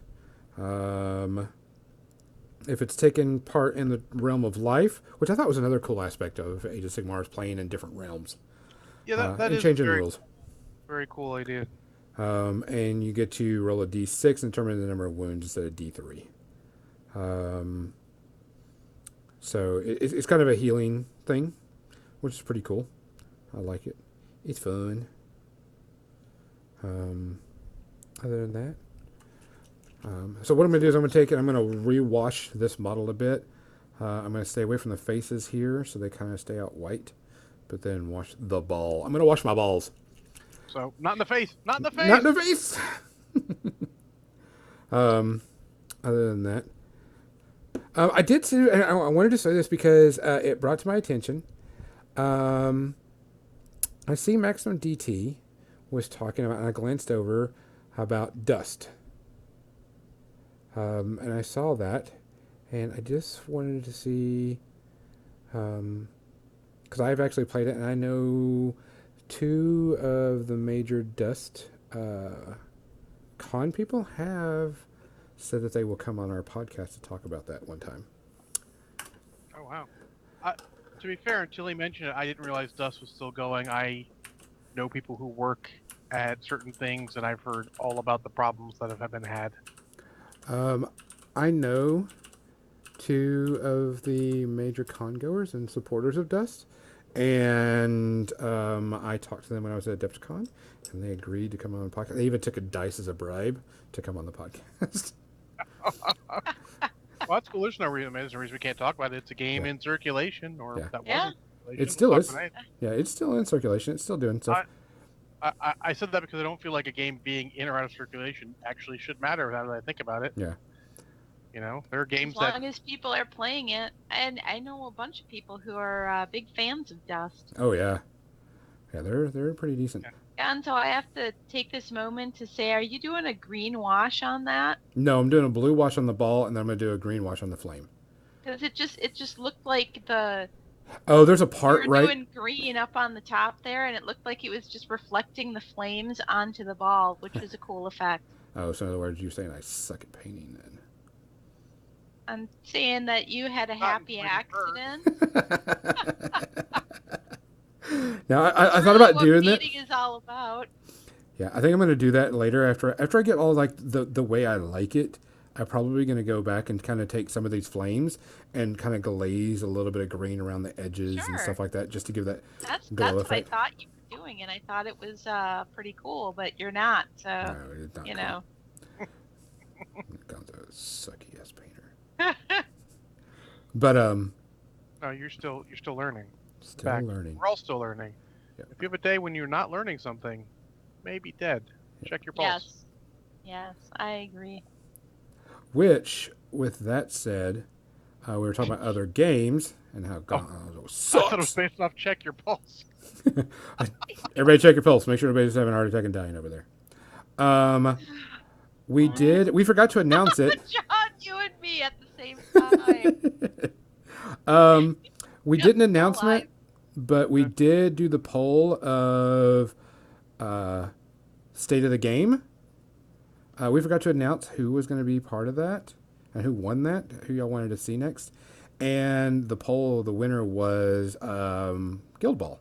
If it's taken part in the realm of life, which I thought was another cool aspect of Age of Sigmar's playing in different realms. Yeah, that is changing rules. Very cool idea. And you get to roll a D6 and determine the number of wounds instead of D3. So it's kind of a healing thing, which is pretty cool. I like it. It's fun. Other than that, so what I'm going to do is I'm going to take it. I'm going to rewash this model a bit. I'm going to stay away from the faces here so they kind of stay out white, but then wash the ball. I'm going to wash my balls. So not in the face. Not in the face. Not in the face. Other than that, I did see. And I wanted to say this because it brought to my attention. I see Maximum DT was talking about, and I glanced over about dust. And I saw that, and I just wanted to see, because I've actually played it, and I know 2 of the major dust con people have said that they will come on our podcast to talk about that one time. Oh, wow. To be fair, until he mentioned it, I didn't realize dust was still going. I know people who work at certain things, and I've heard all about the problems that have been had. I know two of the major con-goers and supporters of Dust. And I talked to them when I was at Adepticon, and they agreed to come on the podcast. They even took a dice as a bribe to come on the podcast. Well, that's cool. There's no reason we can't talk about it. It's a game in circulation, or that was in circulation. It still is. Yeah, it's still in circulation. It's still doing stuff. I said that because I don't feel like a game being in or out of circulation actually should matter now that I think about it. Yeah. You know, there are games as long as people are playing it, and I know a bunch of people who are big fans of Dust. Oh yeah, yeah, they're pretty decent. Yeah, and so I have to take this moment to say, are you doing a green wash on that? No, I'm doing a blue wash on the ball, and then I'm gonna do a green wash on the flame. Because it just looked like the. Oh, there's a part you were doing green up on the top there, and it looked like it was just reflecting the flames onto the ball, which was a cool effect. Oh, so in other words, you're saying I suck at painting then? I'm saying that you had a happy accident. Now, I thought about doing that. What painting is all about. Yeah, I think I'm going to do that later after I get all like the way I like it. I'm probably going to go back and kind of take some of these flames and kind of glaze a little bit of green around the edges and stuff like that, just to give that glow effect. That's what I thought you were doing, and I thought it was pretty cool, but you're not. So no, it's not know. Gonzo is sucky ass painter. But no, you're still learning. Still learning. We're all still learning. Yep. If you have a day when you're not learning something, maybe dead. Check your pulse. Yes, I agree. Which, with that said, we were talking about other games and how Gonzo sucks. I thought it was based off check your pulse. Everybody check your pulse. Make sure nobody's having a heart attack and dying over there. We forgot to announce it. John, you and me at the same time. We did an announcement, but we did do the poll of state of the game. We forgot to announce who was going to be part of that and who won that, who y'all wanted to see next. And the poll, the winner was Guild Ball.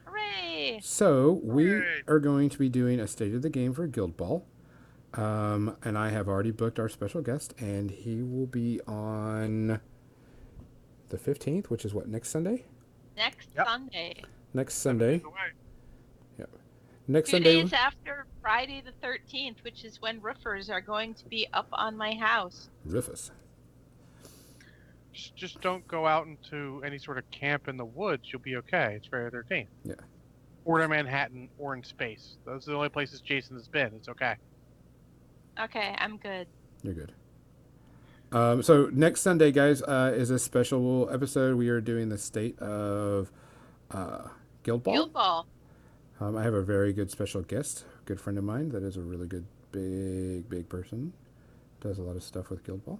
Hooray! So we are going to be doing a state of the game for Guild Ball. And I have already booked our special guest, and he will be on the 15th, which is what, next Sunday? Sunday. Next Sunday. Yep. Next 2 Sunday. days after Friday the 13th, which is when roofers are going to be up on my house. Roofers. Just don't go out into any sort of camp in the woods. You'll be okay. It's Friday the 13th. Yeah. Or in Manhattan or in space. Those are the only places Jason has been. It's okay. Okay, I'm good. You're good. So next Sunday, guys, is a special episode. We are doing the state of Guild Ball. Guild Ball. I have a very good special guest, a good friend of mine that is a really good, big person. Does a lot of stuff with Guild Ball.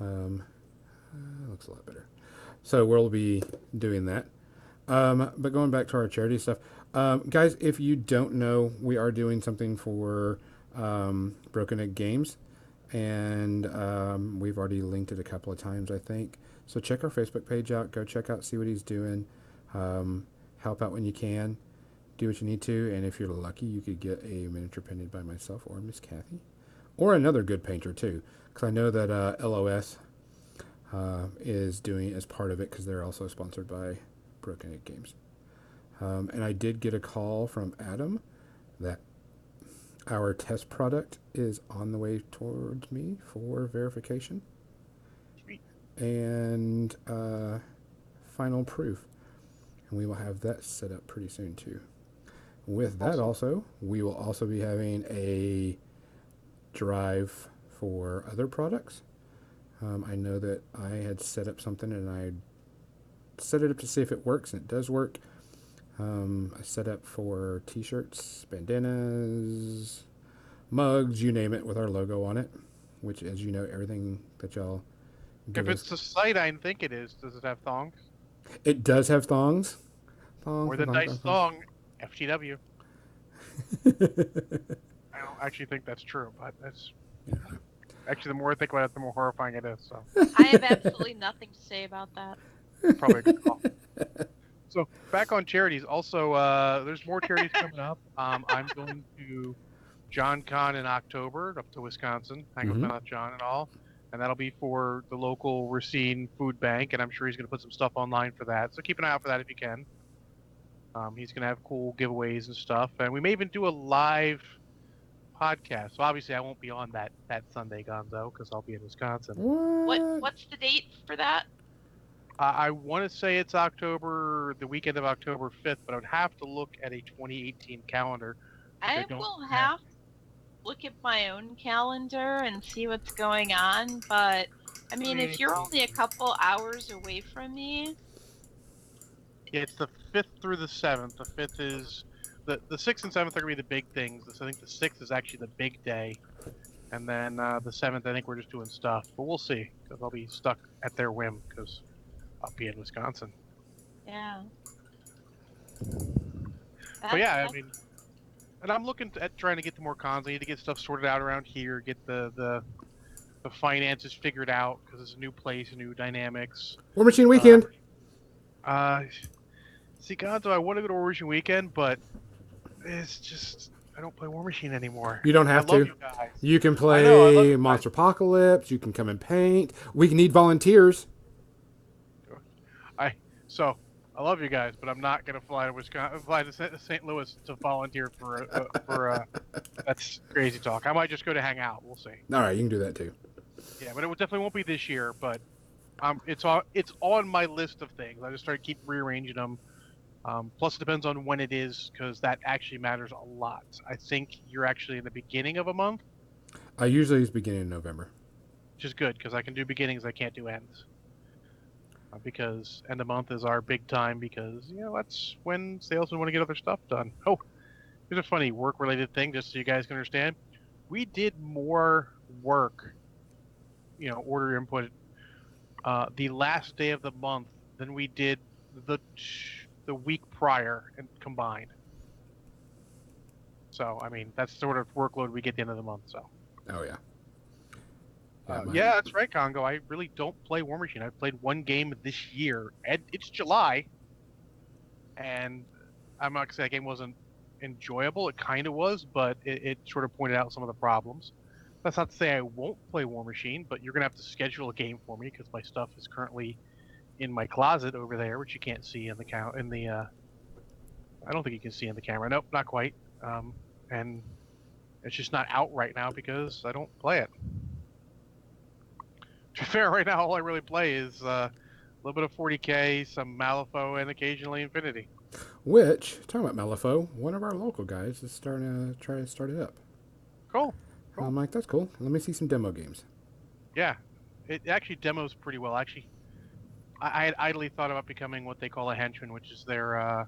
Looks a lot better. So we'll be doing that. But going back to our charity stuff, guys, if you don't know, we are doing something for Broken Egg Games, and we've already linked it a couple of times, I think. So check our Facebook page out. Go check out, see what he's doing. Help out when you can. Do what you need to, and if you're lucky, you could get a miniature painted by myself or Miss Kathy, or another good painter too, because I know that LOS is doing as part of it, because they're also sponsored by Broken Egg Games. And I did get a call from Adam that our test product is on the way towards me for verification. Sweet. And final proof. And we will have that set up pretty soon too. With that also, we will also be having a drive for other products. I know that I had set up something, and I set it up to see if it works, and it does work. I set up for t-shirts, bandanas, mugs, you name it, with our logo on it, which, as you know, everything that y'all give If it's the site I think it is, does it have thongs? It does have thongs. Or the dice thong, FTW. I don't actually think that's true, but that's... Yeah. Actually, the more I think about it, the more horrifying it is. So I have absolutely nothing to say about that. Probably a good call. So back on charities. Also, there's more charities coming up. I'm going to John Con in October, up to Wisconsin, hang with John and all. and that'll be for the local Racine food bank, and I'm sure he's going to put some stuff online for that. So keep an eye out for that if you can. He's going to have cool giveaways and stuff, and we may even do a live podcast. So obviously, I won't be on that Sunday, Gonzo, because I'll be in Wisconsin. What? What's the date for that? I want to say it's the weekend of October 5th, but I would have to look at a 2018 calendar. I Don't will have. have to look at my own calendar and see what's going on, but I mean, if you're 2018. only a couple hours away from me, Yeah, it's the 5th through the 7th. The 5th is the 6th and 7th are gonna be the big things. I think the 6th is actually the big day, and then the 7th, I think we're just doing stuff. But we'll see, because I'll be stuck at their whim, because I'll be in Wisconsin. yeah. But yeah, I mean, and I'm looking at trying to get to more cons. I need to get stuff sorted out around here, get the finances figured out, because it's a new place, new dynamics. War Machine Weekend. See, Gonzo, I want to go to War Machine Weekend, but it's just I don't play War Machine anymore. You don't I have love to. you guys. You can I know, I love play you Monster guys. Apocalypse. You can come and paint. We need volunteers. So I love you guys, but I'm not gonna fly to Wisconsin, fly to St. Louis to volunteer for that's crazy talk. I might just go to hang out. We'll see. All right, you can do that too. Yeah, but it definitely won't be this year. But it's on my list of things. I just started keep rearranging them. Plus, it depends on when it is, because that actually matters a lot. I think you're actually in the beginning of a month, Usually it's beginning of November. which is good, because I can do beginnings, I can't do ends. Because end of month is our big time, because that's when salesmen want to get other stuff done. Oh, here's a funny work-related thing, just so you guys can understand. We did more work, order input, the last day of the month than we did the week prior and combined. So, I mean, that's the sort of workload we get at the end of the month. So, Oh yeah. yeah, that's right, Congo. I really don't play War Machine. I've played one game this year, and it's July. And I'm not gonna say that game wasn't enjoyable. It kind of was, but it sort of pointed out some of the problems. That's not to say I won't play War Machine, but you're gonna have to schedule a game for me, because my stuff is currently in my closet over there, which you can't see in the count in the. I don't think you can see in the camera. Nope, not quite. And it's just not out right now because I don't play it. To be fair, right now all I really play is a little bit of 40k, some Malifaux, and occasionally Infinity. Which, talking about Malifaux, one of our local guys is starting to try to start it up. Cool. I'm like, that's cool. Let me see some demo games. Yeah, it actually demos pretty well. Actually, I had idly thought about becoming what they call a henchman, which is their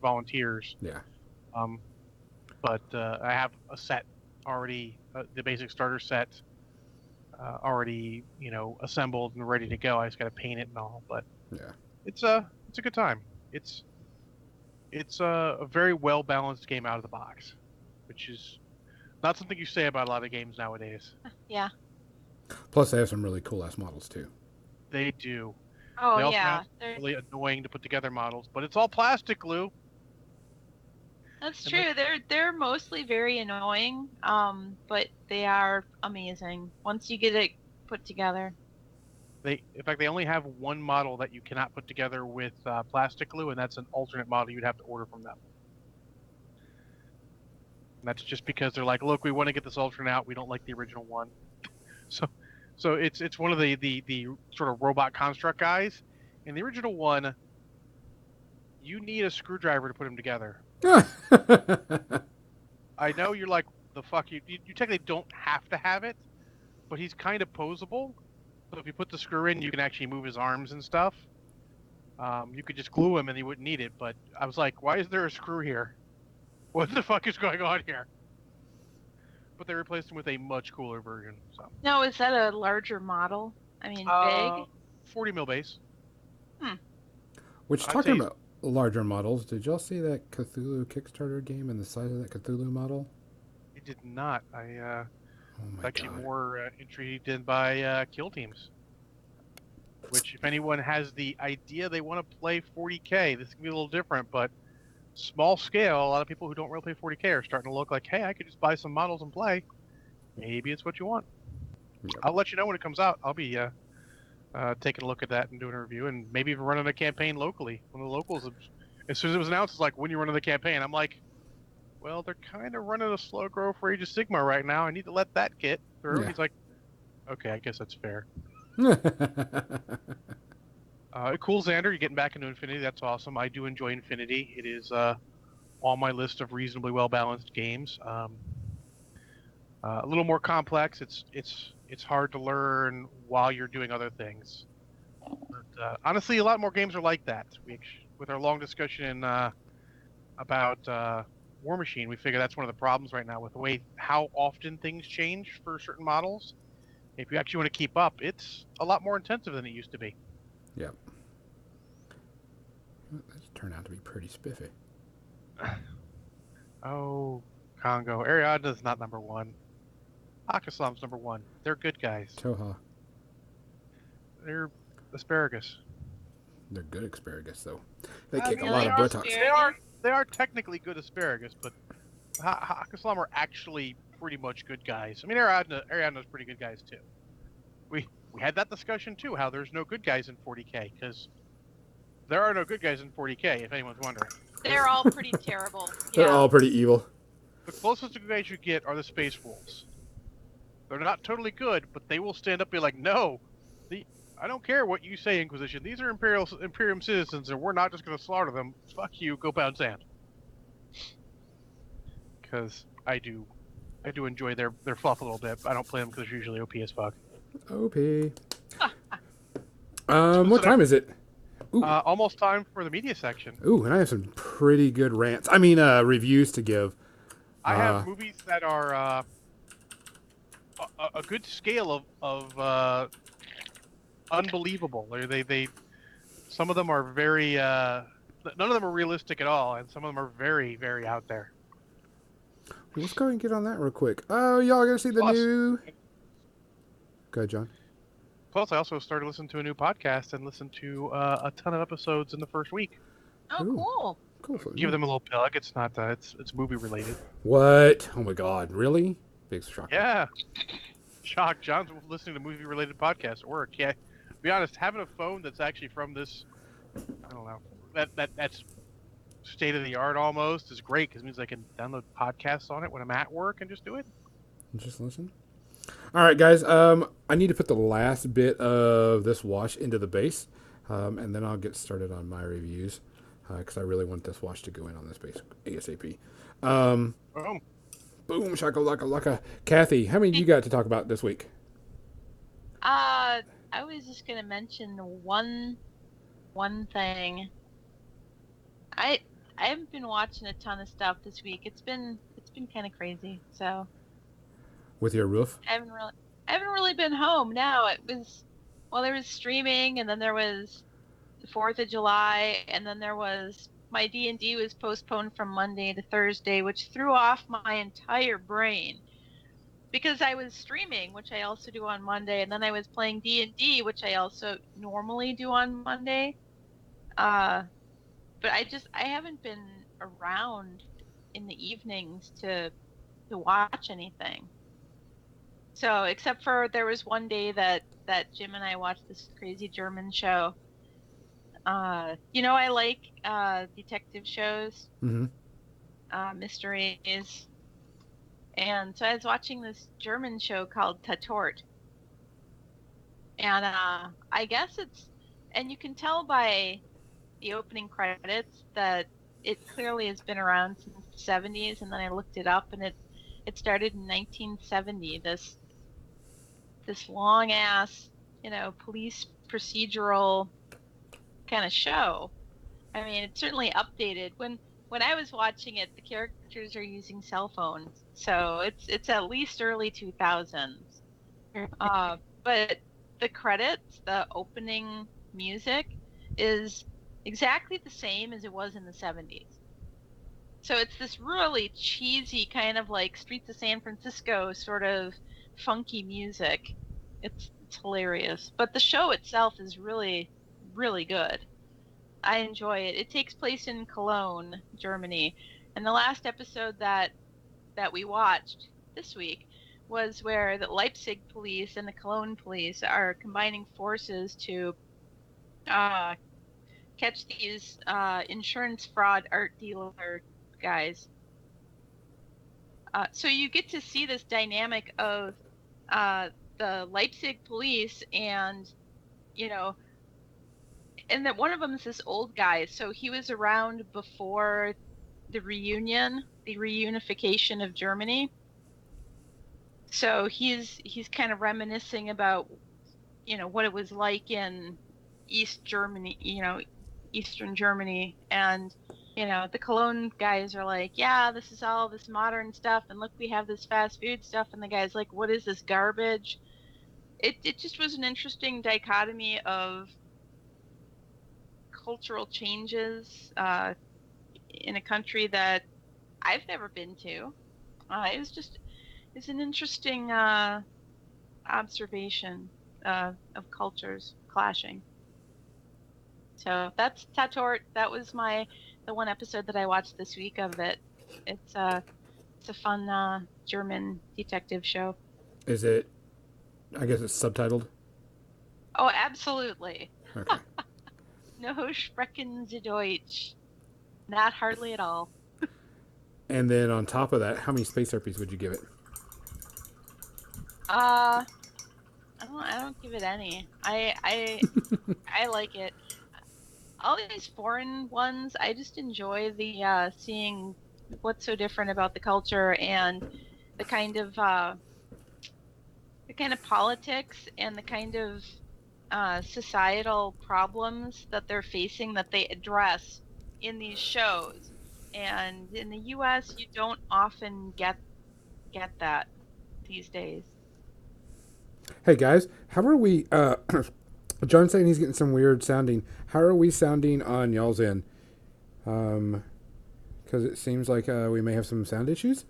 volunteers. Yeah. But I have a set already, the basic starter set already, assembled and ready to go. I just got to paint it and all. But Yeah. it's a good time. It's a very well balanced game out of the box, which is not something you say about a lot of games nowadays. Yeah. Plus, they have some really cool ass models too. They do. Oh They also yeah. have really annoying to put together models, but it's all plastic glue. That's And true. They're mostly very annoying, but they are amazing once you get it put together. In fact, they only have one model that you cannot put together with plastic glue, and that's an alternate model you'd have to order from them. And that's just because they're like, look, we want to get this alternate out. We don't like the original one. So it's one of the sort of robot construct guys. In the original one, you need a screwdriver to put them together. I know you're like, the fuck, you technically don't have to have it, but he's kind of posable. So if you put the screw in, you can actually move his arms and stuff. You could just glue him and he wouldn't need it. But I was like, why is there a screw here? What the fuck is going on here? But they replaced him with a much cooler version. So. Now, is that a larger model? I mean, big? 40 mil base. Which, talking about larger models, did y'all see that Cthulhu Kickstarter game and the size of that Cthulhu model? I did not. Oh my actually God. more intrigued in by Kill Teams. Which, if anyone has the idea they want to play 40k, this can be a little different, but small scale, a lot of people who don't really play 40k are starting to look like, hey, I could just buy some models and play. Maybe it's what you want. Yep. I'll let you know when it comes out. I'll be taking a look at that and doing a review, and maybe even running a campaign locally. One of the locals, as soon as it was announced, it's like, when you running the campaign, I'm like, well, they're kind of running a slow grow for Age of Sigmar right now. I need to let that get through. Yeah. And he's like, okay, I guess that's fair. Cool, Xander. You're getting back into Infinity. That's awesome. I do enjoy Infinity. It is on my list of reasonably well balanced games. A little more complex. It's hard to learn while you're doing other things. But honestly, a lot more games are like that. With our long discussion about War Machine, we figure that's one of the problems right now with the way how often things change for certain models. If you actually want to keep up, it's a lot more intensive than it used to be. Yep. That's turned out to be pretty spiffy. Oh, Congo. Ariadna's not number one. Akaslam's number one. They're good guys. Toha. They're asparagus. They're good asparagus, though. They I kick mean, a lot of buttocks. they are technically good asparagus, but Akaslam are actually pretty much good guys. I mean, Ariadna's pretty good guys too. We had that discussion too. How there's no good guys in 40k, because there are no good guys in 40k. If anyone's wondering, They're all pretty terrible. They're Yeah. all pretty evil. the closest to good guys you get are the Space Wolves. They're not totally good, but they will stand up and be like, no, I don't care what you say, Inquisition. These are Imperium citizens, and we're not just going to slaughter them. Fuck you, go pound sand. Because I do enjoy their fluff a little bit. I don't play them because they're usually OP as fuck. OP. What time is it? Almost time for the media section. Ooh, and I have some pretty good rants. I mean, reviews to give. I have movies that are a good scale of unbelievable. They some of them are very none of them are realistic at all, and some of them are very, very out there. Let's go and get on that real quick. Oh, y'all gonna see the new? Go ahead, John. Plus, I also started listening to a new podcast and listened to a ton of episodes in the first week. Oh, Ooh. cool. Cool. Give them a little plug. It's not it's movie related. What? Oh my God! Really? Big shock. Yeah. Shock. John's listening to movie related podcasts at work. Yeah. To be honest, having a phone that's actually from this, I don't know, that's state of the art almost is great, because it means I can download podcasts on it when I'm at work and just do it. Just listen. All right, guys. I need to put the last bit of this wash into the base, and then I'll get started on my reviews, because I really want this wash to go in on this base ASAP. Boom. Boom, shakalaka laka. Kathy, how many you got to talk about this week? I was just gonna mention one thing. I haven't been watching a ton of stuff this week. It's been kind of crazy. So With your roof? I haven't really been home. No, there was streaming, and then there was the 4th of July, and then there was my D&D was postponed from Monday to Thursday, which threw off my entire brain. Because I was streaming, which I also do on Monday, and then I was playing D&D, which I also normally do on Monday. But I haven't been around in the evenings to watch anything. So, except for there was one day that Jim and I watched this crazy German show. I like detective shows, mysteries. And so I was watching this German show called Tataort. And I guess and you can tell by the opening credits that it clearly has been around since the 70s, and then I looked it up, and it started in 1970, this long ass, police procedural kind of show. I mean, it's certainly updated. When I was watching it, the characters are using cell phones, so it's at least early 2000s. But the credits, the opening music, is exactly the same as it was in the 70s. So it's this really cheesy kind of like Streets of San Francisco sort of funky music. It's hilarious. But the show itself is really, really good. I enjoy it. It takes place in Cologne, Germany. And the last episode that we watched this week was where the Leipzig police and the Cologne police are combining forces to uh, catch these insurance fraud art dealer guys. So you get to see this dynamic of uh, the Leipzig police you know, and that one of them is this old guy. So he was around before the reunification of Germany. So he's kind of reminiscing about, what it was like in East Germany, Eastern Germany. And, the Cologne guys are like, yeah, this is all this modern stuff. And look, we have this fast food stuff. And the guy's like, what is this garbage? It just was an interesting dichotomy of cultural changes in a country that I've never been to. It's an interesting observation of cultures clashing. So that's Tataort. That was the one episode that I watched this week of it. It's a fun German detective show. Is it? I guess it's subtitled. Oh, absolutely. Okay. No sprechen Sie Deutsch. Not hardly at all. And then on top of that, how many space herpes would you give it? I don't give it any. I like it. All these foreign ones, I just enjoy the seeing what's so different about the culture and the kind of politics and the kind of societal problems that they're facing that they address in these shows. And in the U.S., you don't often get that these days. Hey guys, how are we? John's saying he's getting some weird sounding. How are we sounding on y'all's end? Because it seems like we may have some sound issues.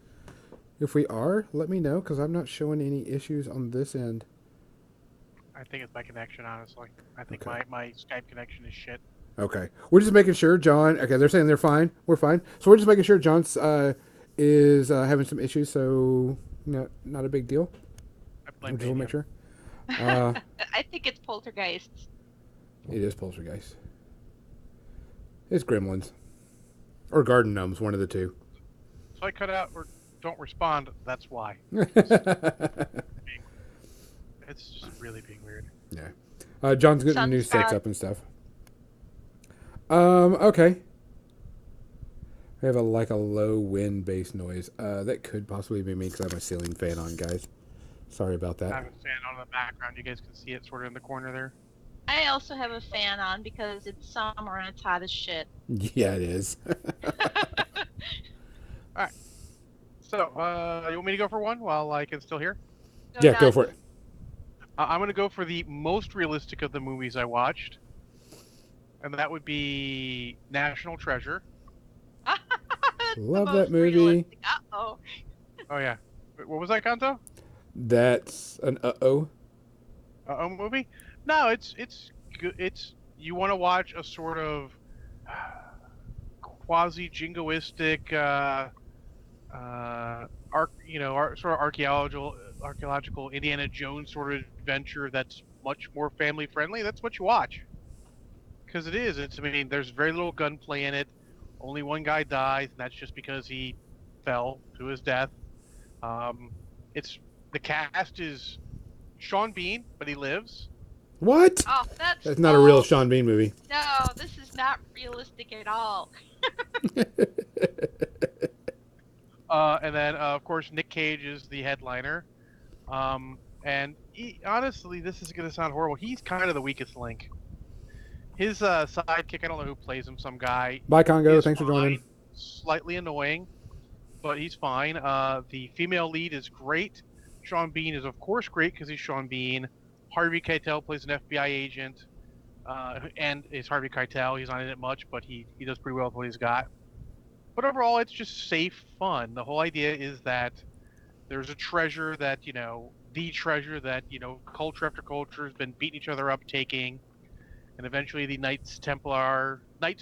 If we are, let me know, because I'm not showing any issues on this end. I think it's my connection, honestly. I think Okay. my Skype connection is shit. Okay. We're just making sure, John. Okay, they're saying they're fine. We're fine. So we're just making sure John's is having some issues, so not a big deal. I blame Just want to make sure. I think it's poltergeists. It is poltergeist. It's gremlins. Or garden gnomes, one of the two. So I cut out or don't respond. That's why. It's just really being weird. Yeah. John's getting new sets up and stuff. Okay. I have a low wind bass noise. That could possibly be me because I have my ceiling fan on, guys. Sorry about that. I have a fan on in the background. You guys can see it sort of in the corner there. I also have a fan on because it's summer and it's hot as shit. Yeah, it is. All right. So, you want me to go for one while I can still hear? Go for it. I'm going to go for the most realistic of the movies I watched. And that would be National Treasure. Love that movie. Uh-oh. Oh, yeah. What was that, Gonzo? That's an uh-oh. Uh-oh movie? No, it's good. You want to watch a sort of quasi-jingoistic, sort of archaeological Indiana Jones sort of adventure that's much more family friendly. That's what you watch. Because it is. There's very little gunplay in it. Only one guy dies, and that's just because he fell to his death. The cast is Sean Bean, but he lives. What? Oh, that's not a real Sean Bean movie. No, this is not realistic at all. And then, of course, Nick Cage is the headliner. And honestly, this is going to sound horrible. He's kind of the weakest link. His sidekick, I don't know who plays him, some guy. Bye, Congo. Thanks for joining. Slightly annoying, but he's fine. The female lead is great. Sean Bean is, of course, great because he's Sean Bean. Harvey Keitel plays an FBI agent, and is Harvey Keitel. He's not in it much, but he does pretty well with what he's got. But overall, it's just safe fun. The whole idea is that there's a treasure that, the treasure that, culture after culture has been beating each other up, taking. And eventually the Knights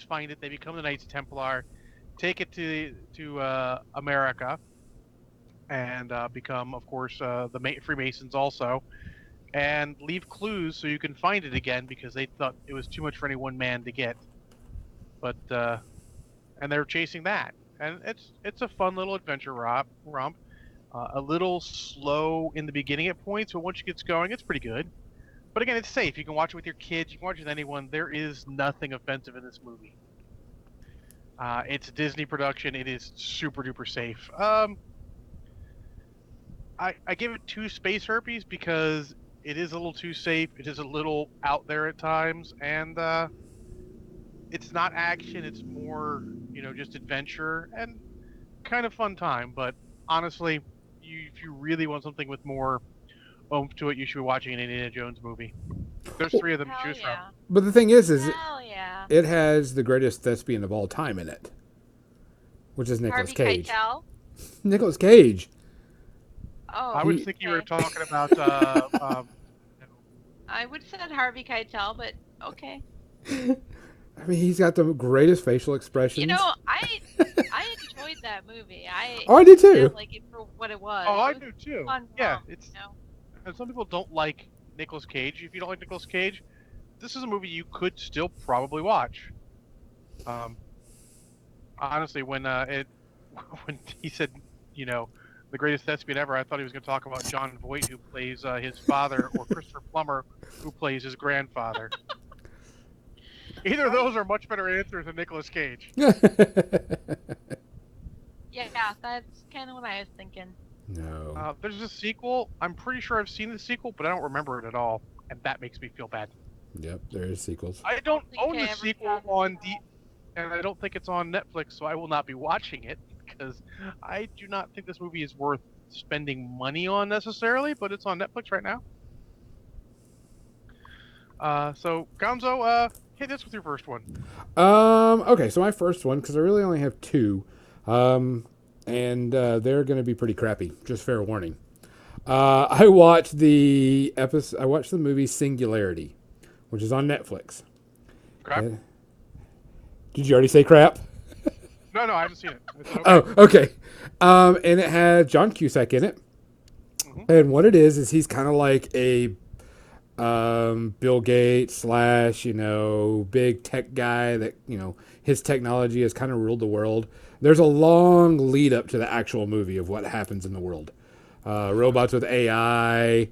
find it, they become the Knights Templar, take it to America. and become, of course, the Freemasons also, and leave clues so you can find it again because they thought it was too much for any one man to get. But and they're chasing that, and it's a fun little adventure romp. A little slow in the beginning at points, but once it gets going, it's pretty good. But again, it's safe. You can watch it with your kids. You can watch it with anyone. There is nothing offensive in this movie. It's a Disney production. It is super duper safe. I give it two space herpes because it is a little too safe. It is a little out there at times, and it's not action. It's more, just adventure and kind of fun time. But honestly, if you really want something with more oomph to it, you should be watching an Indiana Jones movie. There's three of them to Hell choose from. yeah. But the thing is Hell yeah. it has the greatest thespian of all time in it, which is Nicolas Harvey Cage. Keitel. Nicolas Cage. I Oh, would He, think you were okay. talking about I would have said Harvey Keitel, but okay. I mean, he's got the greatest facial You expressions. know, I enjoyed that movie. I Oh, I did did too. like it for what it was. Oh, I It was do a too. fun Yeah, romp, it's you know. and some people don't like Nicolas Cage. If you don't like Nicolas Cage, this is a movie you could still probably watch. Um, honestly, when when he said, you know, the greatest thespian ever, I thought he was going to talk about John Voight, who plays his father, or Christopher Plummer, who plays his grandfather. Either of Right? those are much better answers than Nicolas Cage. Yeah, that's kind of what I was thinking. No. There's a sequel. I'm pretty sure I've seen the sequel, but I don't remember it at all, and that makes me feel bad. Yep, there is sequels. I I don't don't think own I the ever sequel saw the on sequel. and I don't think it's on Netflix, so I will not be watching it because I do not think this movie is worth spending money on necessarily. But it's on Netflix right now. So Gonzo, hit this with your first one. Okay, so my first one, because I really only have two, um, and they're going to be pretty crappy. Just fair warning. I watched the episode. I watched the movie Singularity, which is on Netflix. Okay. Okay. Did you already say crap? No, no, I haven't seen it. I said okay. Oh, okay. And it had John Cusack in it. Hmm. And what it is he's kind of like a Bill Gates slash, big tech guy that, his technology has kind of ruled the world. There's a long lead up to the actual movie of what happens in the world. Robots with AI.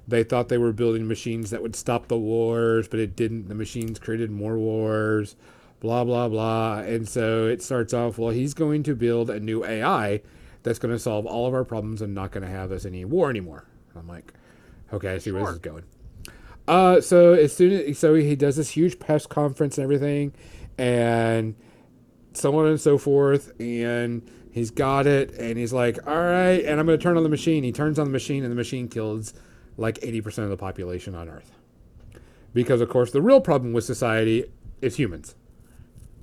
They thought they were building machines that would stop the wars, but it didn't. The machines created more wars, blah, blah, blah. And so it starts off, well, he's going to build a new AI that's going to solve all of our problems and not going to have us any war anymore. I'm like, okay, I see where this Sure. is going. So as soon as he does this huge press conference and everything, and so on and so forth, and he's got it, and he's like, all right, and I'm going to turn on the machine. He turns on the machine, and the machine kills like 80% of the population on Earth. Because, of course, the real problem with society is humans.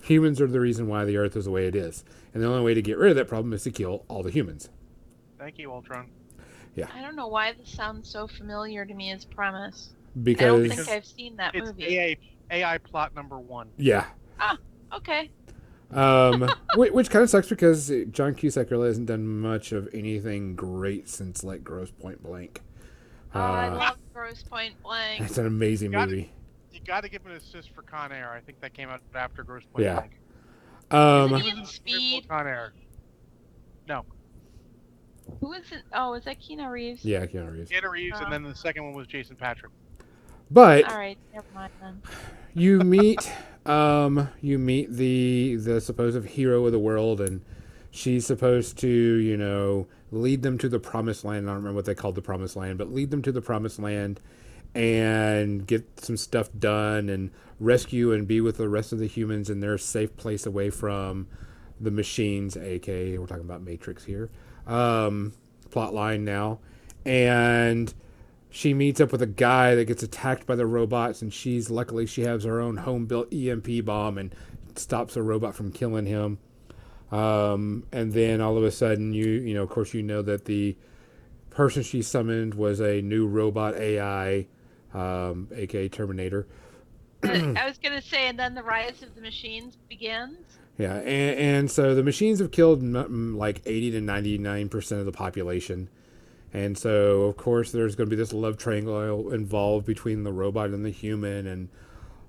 Humans are the reason why the Earth is the way it is. And the only way to get rid of that problem is to kill all the humans. Thank you, Ultron. Yeah. I don't know why this sounds so familiar to me as premise. I don't think Because, Because I've seen that it's movie. AI plot number one. yeah. Ah, okay. Which kind of sucks because John Cusack really hasn't done much of anything great since, like, Gross Point Blank. Oh, I Uh, love Gross Point Blank. it's an amazing You got movie. you got to give an assist for Con Air. I think that came out after Gross Point Yeah. Blank. Isn't Um, he in Wonderful Speed? Con Air. No, Who is it? Oh, is that Keanu Reeves? yeah, Keanu Reeves. Keanu Reeves, Oh, and then the second one was Jason Patrick. But all right, never mind then. you meet the supposed hero of the world, and she's supposed to lead them to the promised land. I don't remember what they called the promised land, but lead them to the promised land and get some stuff done and rescue and be with the rest of the humans in their safe place away from the machines, aka we're talking about Matrix here. Plot line now. And she meets up with a guy that gets attacked by the robots, and luckily she has her own home built EMP bomb and stops a robot from killing him. And then all of a sudden, of course, that the person she summoned was a new robot AI, aka Terminator. I was gonna say, and then the rise of the machines begins. Yeah, and so the machines have killed like 80 to 99% of the population. And so, of course, there's going to be this love triangle involved between the robot and the human, and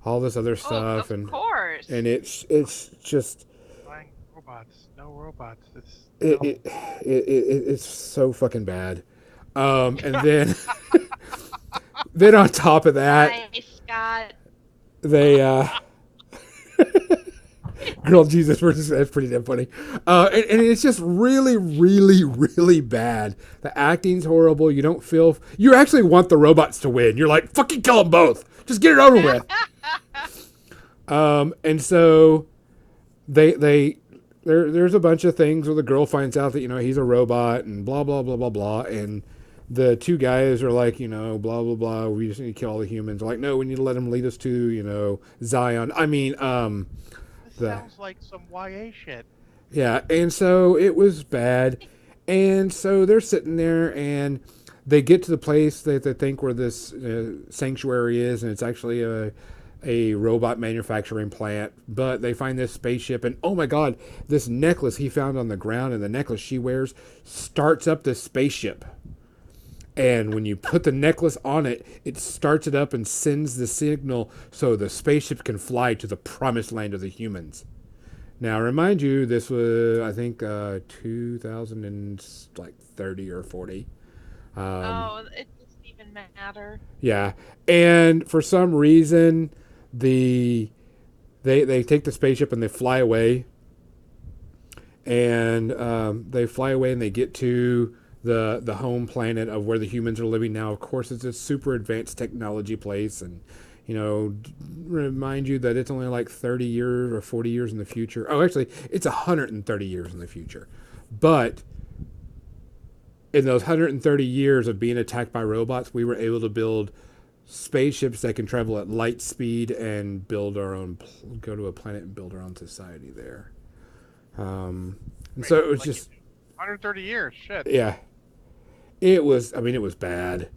all this other Oh, stuff, of course. and it's just Flying robots, no robots. It's it, no. it, it's so fucking bad. And then then on top of that, Nice, Scott. they girl Jesus, that's pretty damn funny. And it's just really, really, really bad. The acting's horrible. You don't feel you actually want the robots to win. You're like fucking kill them both. Just get it over with. And so there's a bunch of things where the girl finds out that he's a robot and blah blah blah blah blah, and the two guys are like blah blah blah. We just need to kill all the humans. They're like, no, we need to let them lead us to Zion. I mean This the sounds like some YA shit. yeah, and so it was bad, and so they're sitting there and they get to the place that they think where this sanctuary is, and it's actually a robot manufacturing plant. But they find this spaceship, and oh my god, this necklace he found on the ground, and the necklace she wears starts up the spaceship. And when you put the necklace on it, it starts it up and sends the signal so the spaceship can fly to the promised land of the humans. Now, remind you, this was I think 2030 or 40. Um, Oh, it doesn't even matter. yeah, and for some reason, the they take the spaceship and they fly away, and they fly away and they get to the home planet of where the humans are living now. Of course, it's a super advanced technology place, and remind you that it's only like 30 years or 40 years in the future. Oh, actually, it's 130 years in the future. But in those 130 years of being attacked by robots, we were able to build spaceships that can travel at light speed and build our own, go to a planet and build our own society there. And Wait, so it was like just, 130 years. Shit. yeah, it was. I mean, it was bad.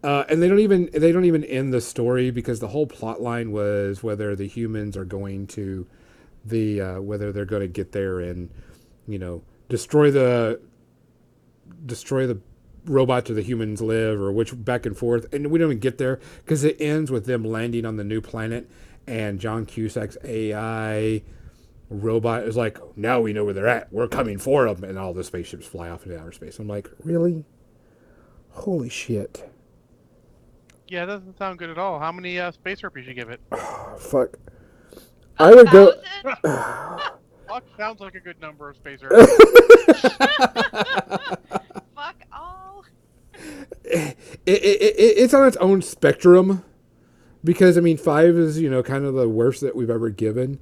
And they don't even end the story because the whole plot line was whether the humans are going to whether they're going to get there and destroy the robots or the humans live, or which back and forth, and we don't even get there because it ends with them landing on the new planet, and John Cusack's AI robot is like, now we know where they're at, we're coming for them, and all the spaceships fly off into outer space. I'm like, really? Holy shit. Yeah, it doesn't sound good at all. How many space herpes you give it? Oh, fuck. I would go. 1,000? Fuck sounds like a good number of space herpes. Fuck all. It's on its own spectrum because I mean 5 is kind of the worst that we've ever given,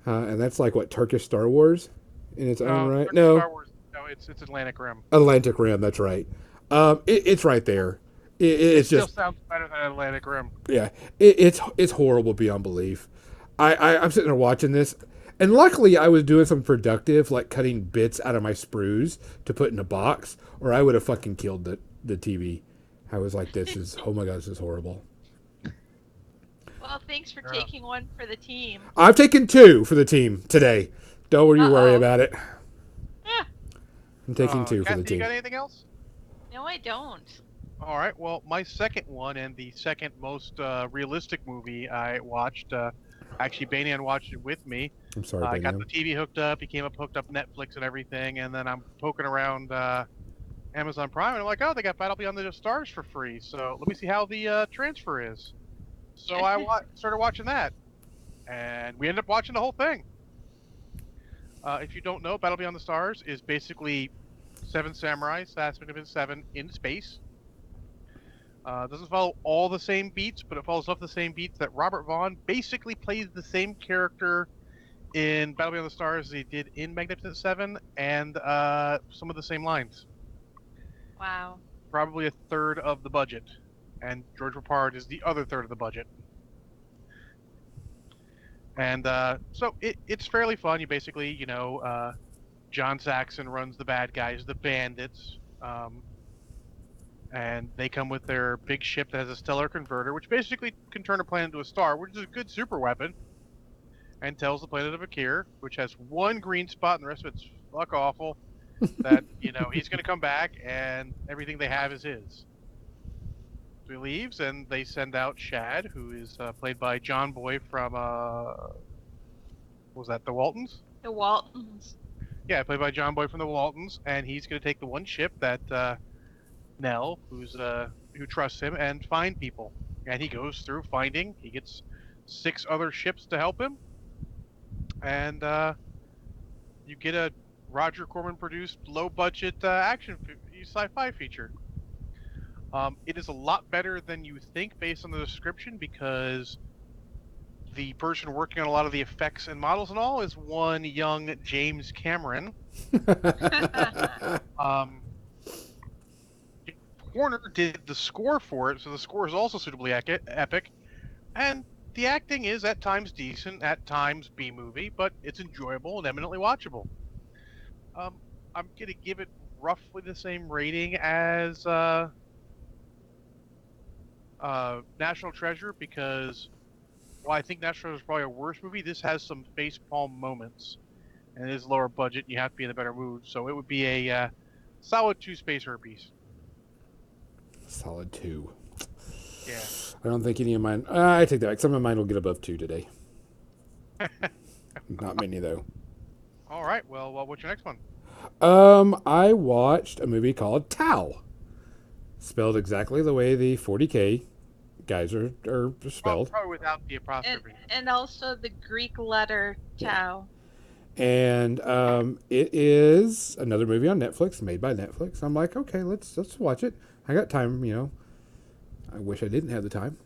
and that's like what Turkish Star Wars in its own right. Turkish No, Star Wars. No, it's Atlantic Rim. Atlantic Rim. That's right. It's right there. It It's still just sounds better than Atlantic Rim. yeah. It's horrible beyond belief. I'm sitting there watching this, and luckily I was doing something productive like cutting bits out of my sprues to put in a box, or I would have fucking killed the TV. I was like, this is oh my god, this is horrible. Well, thanks for Yeah. taking one for the team. I've taken 2 for the team today. Don't you worry Uh-oh. about it. Eh, I'm taking 2 for the Kathy, you team. got anything else? no, I don't. All right. Well, my second one and the second most realistic movie I watched. Actually, Banyan watched it with me. I'm sorry, I got Benio. the TV hooked up. He came up hooked up Netflix and everything, and then I'm poking around Amazon Prime, and I'm like, oh, they got Battle Beyond the Stars for free. So let me see how the transfer is. So I started watching that, and we ended up watching the whole thing. If you don't know, Battle Beyond the Stars is basically Seven Samurai, Last Magnificent Seven in space. Doesn't follow all the same beats, but it follows off the same beats that Robert Vaughn basically plays the same character in Battle Beyond the Stars as he did in Magnificent Seven, and some of the same lines. Wow. Probably a third of the budget, and George Papard is the other third of the budget. And so it's fairly fun. You basically, John Saxon runs the bad guys, the bandits, and they come with their big ship that has a stellar converter, which basically can turn a planet into a star, which is a good super weapon. and tells the planet of Akir, which has one green spot and the rest of it's fuck awful, that he's going to come back and everything they have is his. So he leaves, and they send out Shad, who is played by John Boy from what was that, the Waltons? The Waltons. Yeah, played by John Boy from the Waltons, and he's going to take the one ship that Nell, who trusts him, and find people. And he goes through finding. He gets 6 other ships to help him, and you get a Roger Corman produced, low budget action sci-fi feature. It is a lot better than you think based on the description, because the person working on a lot of the effects and models and all is one young James Cameron. Warner did the score for it, so the score is also suitably epic. And the acting is at times decent, at times B-movie, but it's enjoyable and eminently watchable. I'm going to give it roughly the same rating as National Treasure, because while I think National Treasure is probably a worse movie, this has some facepalm moments, and it is lower budget, and you have to be in a better mood. So it would be a solid 2 space herpes. Solid 2. Yeah. I don't think any of mine... I take that back. Some of mine will get above 2 today. Not many, though. All right. Well, what's your next one? I watched a movie called Tau. Spelled exactly the way the 40K guys are spelled. Probably without the apostrophe. And also the Greek letter Tau. Yeah. And it is another movie on Netflix, made by Netflix. I'm like, okay, let's watch it. I got time, I wish I didn't have the time.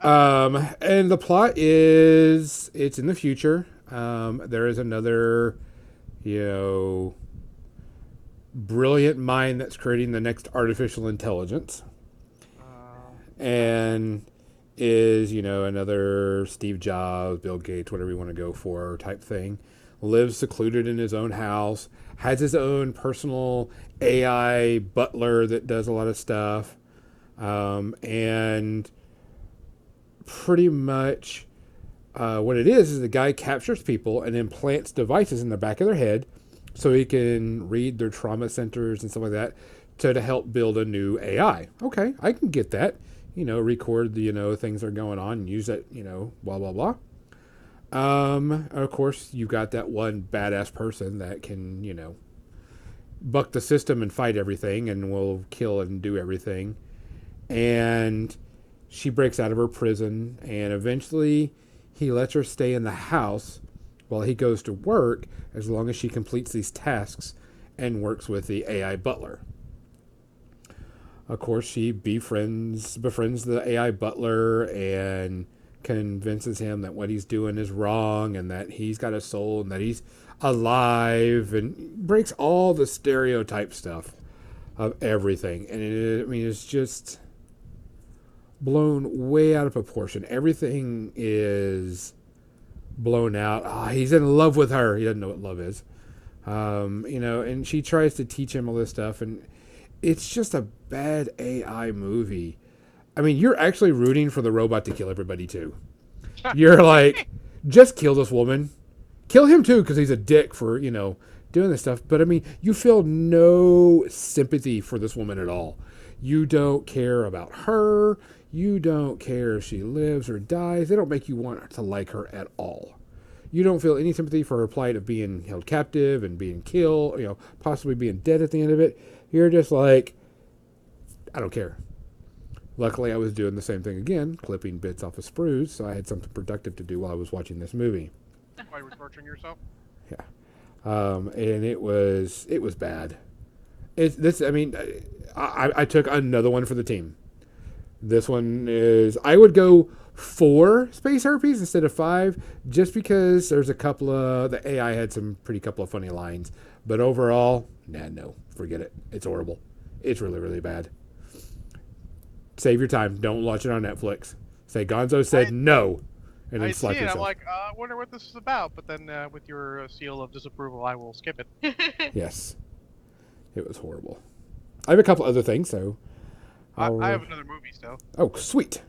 And the plot is, it's in the future. There is another, brilliant mind that's creating the next artificial intelligence. And is, another Steve Jobs, Bill Gates, whatever you want to go for type thing. Lives secluded in his own house, has his own personal AI butler that does a lot of stuff. And pretty much what it is the guy captures people and implants devices in the back of their head so he can read their trauma centers and stuff like that to help build a new AI. Okay, I can get that. Record the, things that are going on and use it, blah, blah, blah. Of course, you've got that one badass person that can, buck the system and fight everything and will kill and do everything. And she breaks out of her prison, and eventually he lets her stay in the house while he goes to work, as long as she completes these tasks and works with the AI butler. Of course, she befriends the AI butler and convinces him that what he's doing is wrong and that he's got a soul and that he's alive, and breaks all the stereotype stuff of everything. And it's just blown way out of proportion. Everything is blown out. He's in love with her. He doesn't know what love is. And she tries to teach him all this stuff, and it's just a bad AI movie. I mean, you're actually rooting for the robot to kill everybody too. You're like, just kill this woman. Kill him too, because he's a dick for, doing this stuff. But I mean, you feel no sympathy for this woman at all. You don't care about her. You don't care if she lives or dies. They don't make you want to like her at all. You don't feel any sympathy for her plight of being held captive and being killed, possibly being dead at the end of it. You're just like, I don't care. Luckily, I was doing the same thing again, clipping bits off of sprues, so I had something productive to do while I was watching this movie. Why you were torturing yourself? Yeah. And it was bad. I took another one for the team. This one is, I would go 4 space herpes instead of 5, just because there's a couple of, the AI had some couple of funny lines. But overall, no, forget it. It's horrible. It's really, really bad. Save your time. Don't watch it on Netflix. Say Gonzo said no, and then slap yourself. I'm like, I wonder what this is about. But then with your seal of disapproval, I will skip it. Yes. It was horrible. I have a couple other things, so... I have another movie still. Oh, sweet.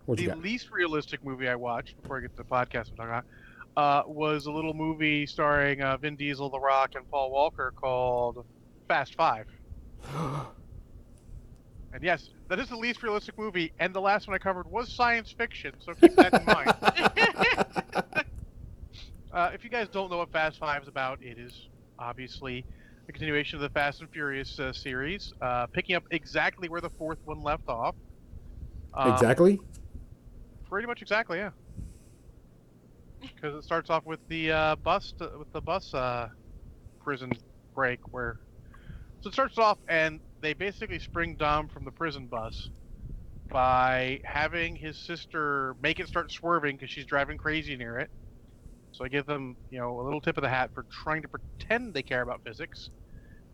What you got? The least realistic movie I watched, before I get to the podcast I'm talking was a little movie starring Vin Diesel, The Rock, and Paul Walker called Fast Five. And yes, that is the least realistic movie, and the last one I covered was science fiction, so keep that in mind. If you guys don't know what Fast Five is about, it is obviously a continuation of the Fast and Furious series, picking up exactly where the fourth one left off. Exactly? Pretty much exactly, yeah. Because it starts off with the bus prison break where. So it starts off, and they basically spring Dom from the prison bus by having his sister make it start swerving because she's driving crazy near it. So I give them, a little tip of the hat for trying to pretend they care about physics.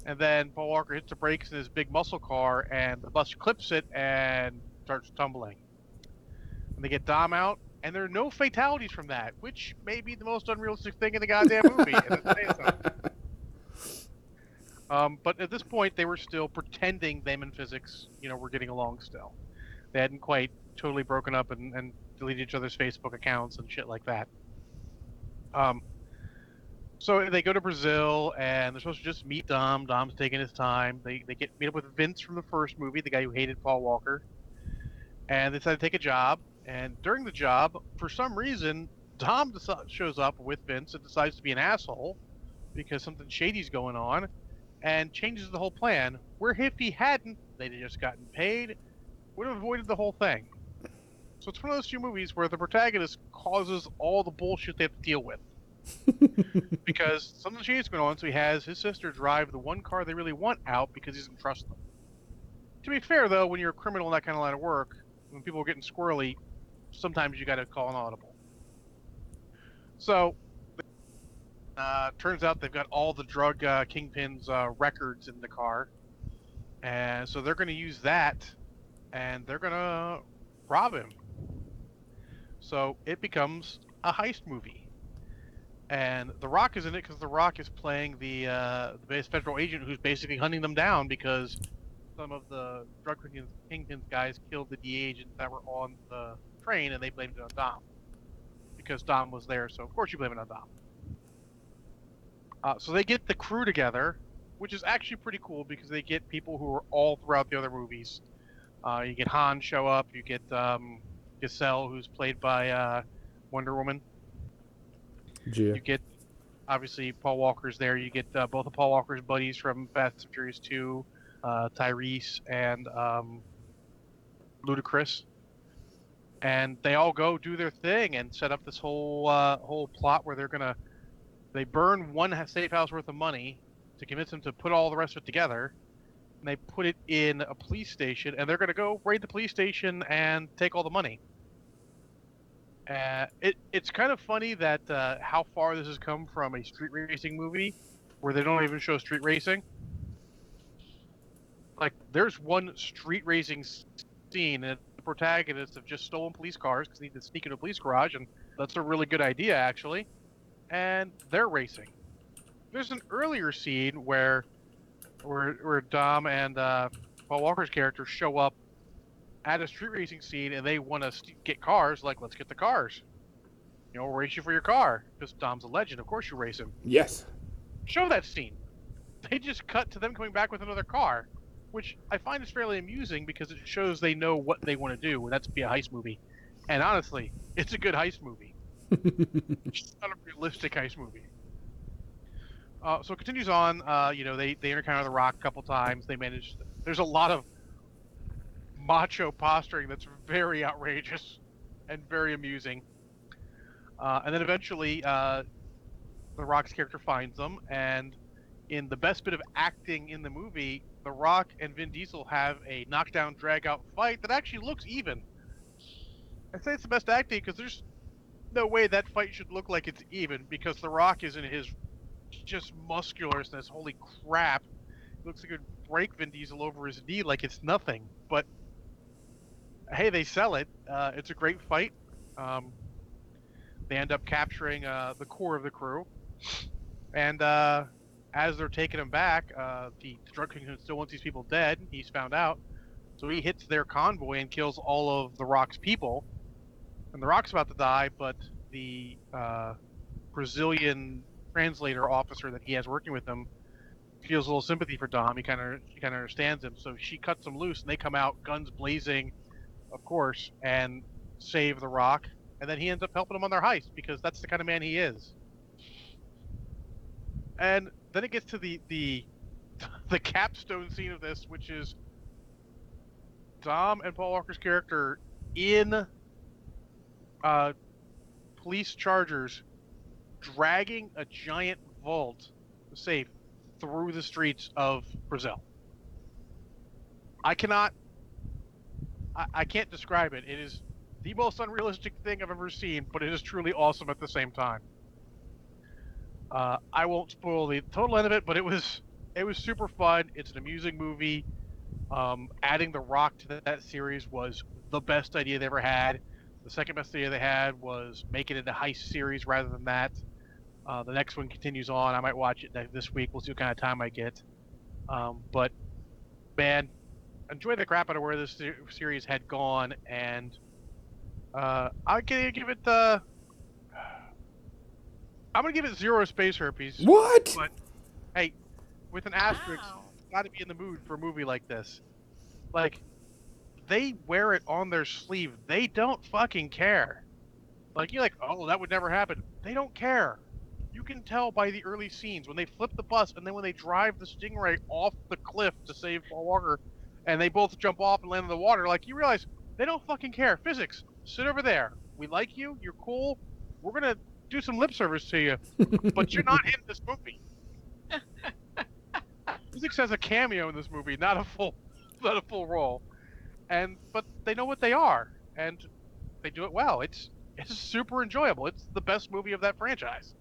And then Paul Walker hits the brakes in his big muscle car, and the bus clips it and starts tumbling. And they get Dom out, and there are no fatalities from that, which may be the most unrealistic thing in the goddamn movie. But at this point, they were still pretending them and physics, were getting along still. They hadn't quite totally broken up and deleted each other's Facebook accounts and shit like that. So they go to Brazil, and they're supposed to just meet Dom. Dom's taking his time. They meet up with Vince from the first movie, the guy who hated Paul Walker, and they decide to take a job. And during the job, for some reason, Dom shows up with Vince and decides to be an asshole because something shady's going on, and changes the whole plan. Where if he hadn't, they'd just gotten paid, would have avoided the whole thing. So it's one of those few movies where the protagonist causes all the bullshit they have to deal with. Because something shady's going on, so he has his sister drive the one car they really want out because he doesn't trust them. To be fair, though, when you're a criminal in that kind of line of work, when people are getting squirrely, sometimes you got to call an audible. So, turns out they've got all the drug kingpin's records in the car, and so they're going to use that, and they're going to rob him. So it becomes a heist movie, and The Rock is in it because The Rock is playing the base federal agent who's basically hunting them down because some of the drug kingpin's guys killed the DA agents that were on the train, and they blamed it on Dom because Dom was there. So of course you blame it on Dom. So they get the crew together, which is actually pretty cool because they get people who are all throughout the other movies. You get Han show up. You get Giselle, who's played by Wonder Woman. Yeah. You get, obviously, Paul Walker's there. You get both of Paul Walker's buddies from Fast and Furious 2, Tyrese and Ludacris. And they all go do their thing and set up this whole plot where they burn one safe house worth of money to convince them to put all the rest of it together. And they put it in a police station, and they're going to go raid the police station and take all the money. It's kind of funny that how far this has come from a street racing movie where they don't even show street racing. Like, there's one street racing scene, and the protagonists have just stolen police cars because they need to sneak into a police garage, and that's a really good idea, actually. And they're racing. There's an earlier scene where Dom and Paul Walker's character show up at a street racing scene, and they want to get cars. Like, let's get the cars. We'll race you for your car. Because Dom's a legend. Of course you race him. Yes. Show that scene. They just cut to them coming back with another car, which I find is fairly amusing because it shows they know what they want to do, and that's be a heist movie. And honestly, it's a good heist movie. It's not a realistic heist movie. So it continues on. They encounter The Rock a couple times. There's a lot of macho posturing that's very outrageous and very amusing. And then eventually, The Rock's character finds them, and in the best bit of acting in the movie, The Rock and Vin Diesel have a knockdown, drag-out fight that actually looks even. I say it's the best acting because there's no way that fight should look like it's even, because The Rock is in his just musculousness. Holy crap. It looks like it would break Vin Diesel over his knee like it's nothing. But, hey, they sell it. It's a great fight. They end up capturing the core of the crew. And as they're taking him back, the drug kingpin still wants these people dead. He's found out. So he hits their convoy and kills all of The Rock's people. And The Rock's about to die, but the Brazilian translator officer that he has working with him feels a little sympathy for Dom. He kind of understands him, so she cuts him loose, and they come out guns blazing, of course, and save the Rock. And then he ends up helping them on their heist because that's the kind of man he is. And then it gets to the capstone scene of this, which is Dom and Paul Walker's character in police chargers dragging a giant vault safe through the streets of Brazil. I can't describe it. It is the most unrealistic thing I've ever seen, but it is truly awesome at the same time. I won't spoil the total end of it, but it was super fun. It's an amusing movie. Adding The Rock to that series was the best idea they ever had. The second best idea they had was make it into heist series rather than that. The next one continues on. I might watch it this week. We'll see what kind of time I get. But man, enjoy the crap out of where this series had gone, and I'm gonna give it zero space herpes. What? But hey, with an asterisk, got to be in the mood for a movie like this. Like, they wear it on their sleeve. They don't fucking care. Like, you're like, oh, that would never happen. They don't care. You can tell by the early scenes when they flip the bus and then when they drive the Stingray off the cliff to save Paul Walker, and they both jump off and land in the water. Like, you realize they don't fucking care. Physics, sit over there. We like you. You're cool. We're gonna do some lip service to you, but you're not in this movie. Physics has a cameo in this movie, not a full role, but they know what they are, and they do it well. It's super enjoyable. It's the best movie of that franchise.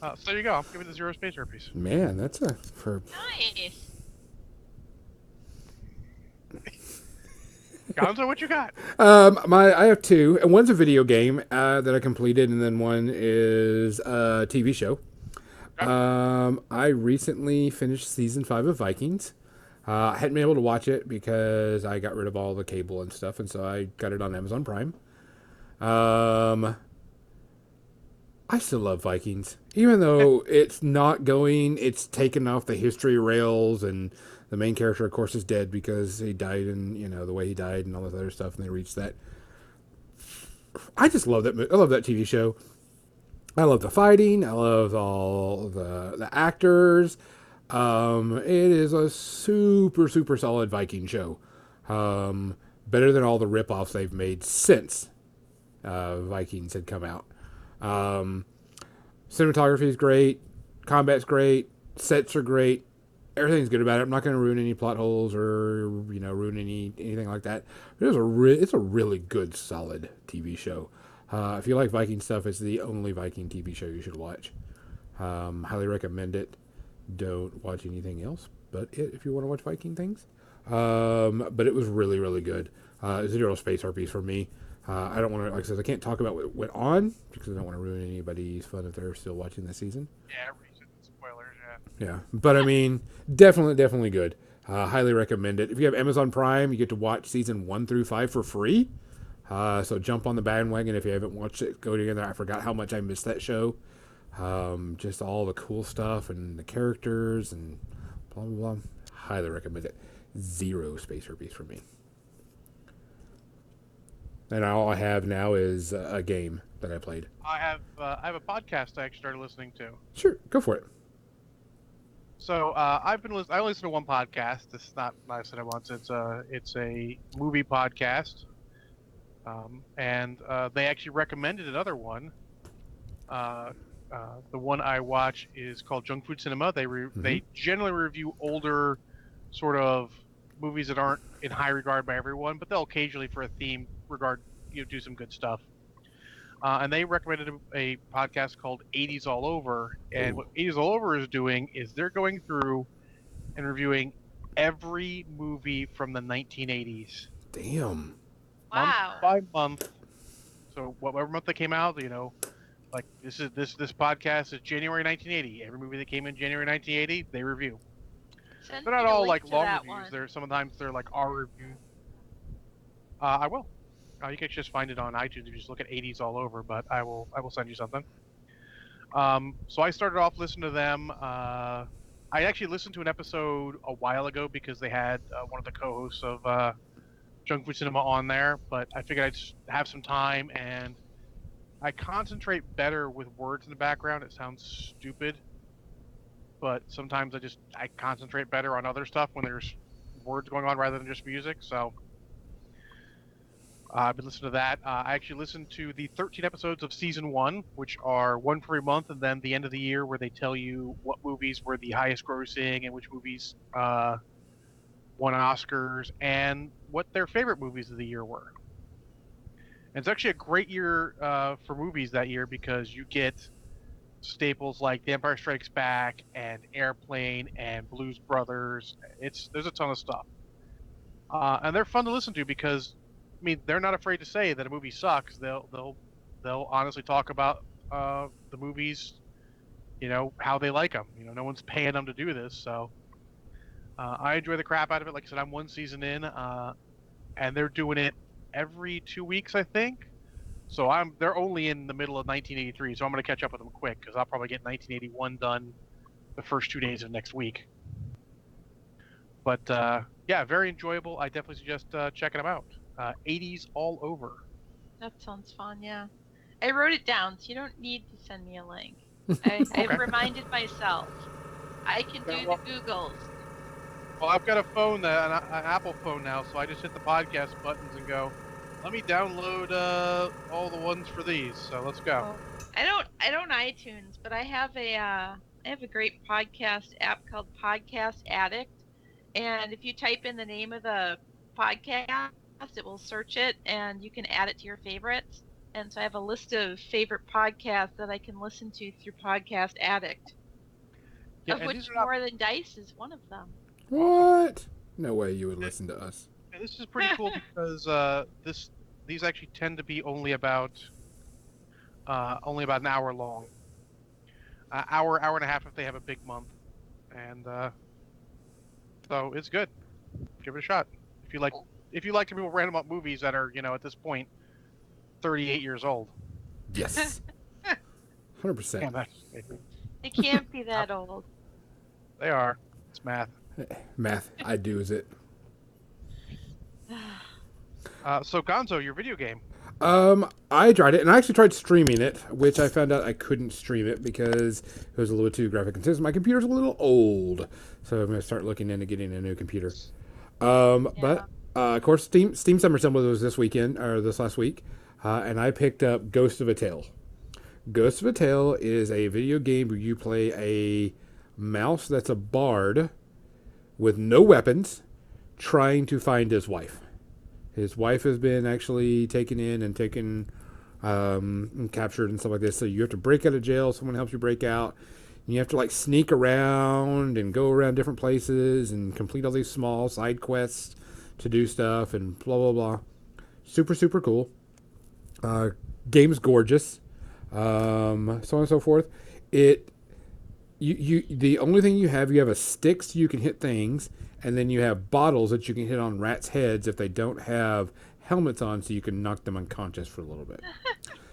So there you go. I'm giving it 0 space herpes. Man, that's Nice. Gonzo, what you got? I have two, and one's a video game that I completed, and then one is a TV show. Okay. I recently finished season 5 of Vikings. I hadn't been able to watch it because I got rid of all the cable and stuff, and so I got it on Amazon Prime. I still love Vikings, even though it's taken off the history rails, and the main character, of course, is dead because he died, and the way he died and all this other stuff, and they reached that. I just love that. I love that TV show. I love the fighting. I love all the actors. It is a super, super solid Viking show. Better than all the ripoffs they've made since Vikings had come out. Cinematography is great. Combat's great. Sets are great. Everything's good about it. I'm not going to ruin any plot holes or ruin anything like that. But it's a really good, solid TV show. If you like Viking stuff, it's the only Viking TV show you should watch. Highly recommend it. Don't watch anything else, but if you want to watch Viking things. But it was really, really good. 0 space herpes for me. I don't want to, like I said, I can't talk about what went on because I don't want to ruin anybody's fun if they're still watching this season. Yeah, spoilers, yeah. Yeah, but I mean, definitely good. Highly recommend it. If you have Amazon Prime, you get to watch season 1 through 5 for free. So jump on the bandwagon if you haven't watched it. Go together. I forgot how much I missed that show. Just all the cool stuff and the characters and blah, blah, blah. Highly recommend it. 0 space herpes for me. And all I have now is a game that I played. I have a podcast I actually started listening to. Sure, go for it. So I only listen to one podcast. It's not Nice That I Want. It's a movie podcast, and they actually recommended another one. The one I watch is called Junk Food Cinema. They generally review older sort of movies that aren't in high regard by everyone, but they'll occasionally, for a theme regard, do some good stuff. And they recommended a podcast called 80s All Over. And what 80s All Over is doing is they're going through and reviewing every movie from the 1980s. Damn. Wow. Month by month. So whatever month they came out, like this podcast is January 1980. Every movie that came in January 1980, they review. They're not all like long reviews. Sometimes they're like our reviews. I will. You can just find it on iTunes if you just look at 80s all over. But I will send you something. So I started off listening to them. I actually listened to an episode a while ago because they had one of the co-hosts of Junk Food Cinema on there. But I figured I'd just have some time, and I concentrate better with words in the background. It sounds stupid, but sometimes I concentrate better on other stuff when there's words going on rather than just music. So I've been listening to that. I actually listened to the 13 episodes of season one, which are one for every month, and then the end of the year where they tell you what movies were the highest grossing and which movies won Oscars and what their favorite movies of the year were. And it's actually a great year for movies that year because you get staples like The Empire Strikes Back and Airplane and Blues Brothers. There's a ton of stuff, and they're fun to listen to because I mean they're not afraid to say that a movie sucks. They'll honestly talk about the movies, how they like them. No one's paying them to do this, so I enjoy the crap out of it. Like I said, I'm one season in, and they're doing it every 2 weeks, I think. So they're only in the middle of 1983, so I'm going to catch up with them quick because I'll probably get 1981 done the first 2 days of next week. But yeah, very enjoyable. I definitely suggest checking them out. 80s all over. That sounds fun. Yeah, I wrote it down, so you don't need to send me a link. I've reminded myself. I can do the Googles. Well, I've got a phone, an Apple phone now, so I just hit the podcast buttons and go, let me download all the ones for these. So let's go. Well, I don't iTunes, but I have a great podcast app called Podcast Addict, and if you type in the name of the podcast, it will search it, and you can add it to your favorites. And so I have a list of favorite podcasts that I can listen to through Podcast Addict, of which More Than Dice is one of them. What? No way you would listen to us. And this is pretty cool because these actually tend to be only about an hour long, hour and a half if they have a big month, and so it's good. Give it a shot if you like. If you like to people random up movies that are at this point 38 years old. Yes. 100%. It can't be that old. They are. It's math. Math. I do, is it? So Gonzo, your video game. I tried it, and I actually tried streaming it, which I found out I couldn't stream it because it was a little too graphic intensive. My computer's a little old, so I'm going to start looking into getting a new computer. But of course, Steam Summer Sale was this last week, and I picked up Ghost of a Tale. Ghost of a Tale is a video game where you play a mouse that's a bard with no weapons, trying to find his wife. His wife has been actually taken in and and captured and stuff like this. So you have to break out of jail. Someone helps you break out. And you have to sneak around and go around different places and complete all these small side quests to do stuff and blah, blah, blah. Super, super cool. Game's gorgeous. So on and so forth. The only thing you have a stick so you can hit things, and then you have bottles that you can hit on rats' heads if they don't have helmets on, so you can knock them unconscious for a little bit.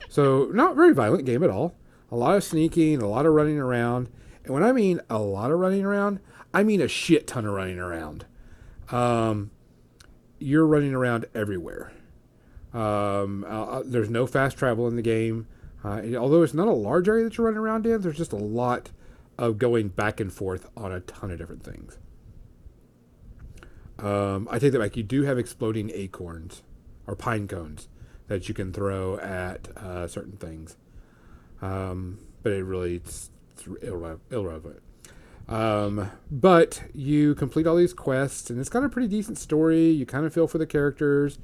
So not very violent game at all. A lot of sneaking, a lot of running around. And when I mean a lot of running around, I mean a shit ton of running around. You're running around everywhere. There's no fast travel in the game. Although it's not a large area that you're running around in, there's just a lot of going back and forth on a ton of different things. I take that back. You do have exploding acorns or pine cones that you can throw at certain things. But it's irrelevant. But you complete all these quests, and it's got a pretty decent story. You kind of feel for the characters.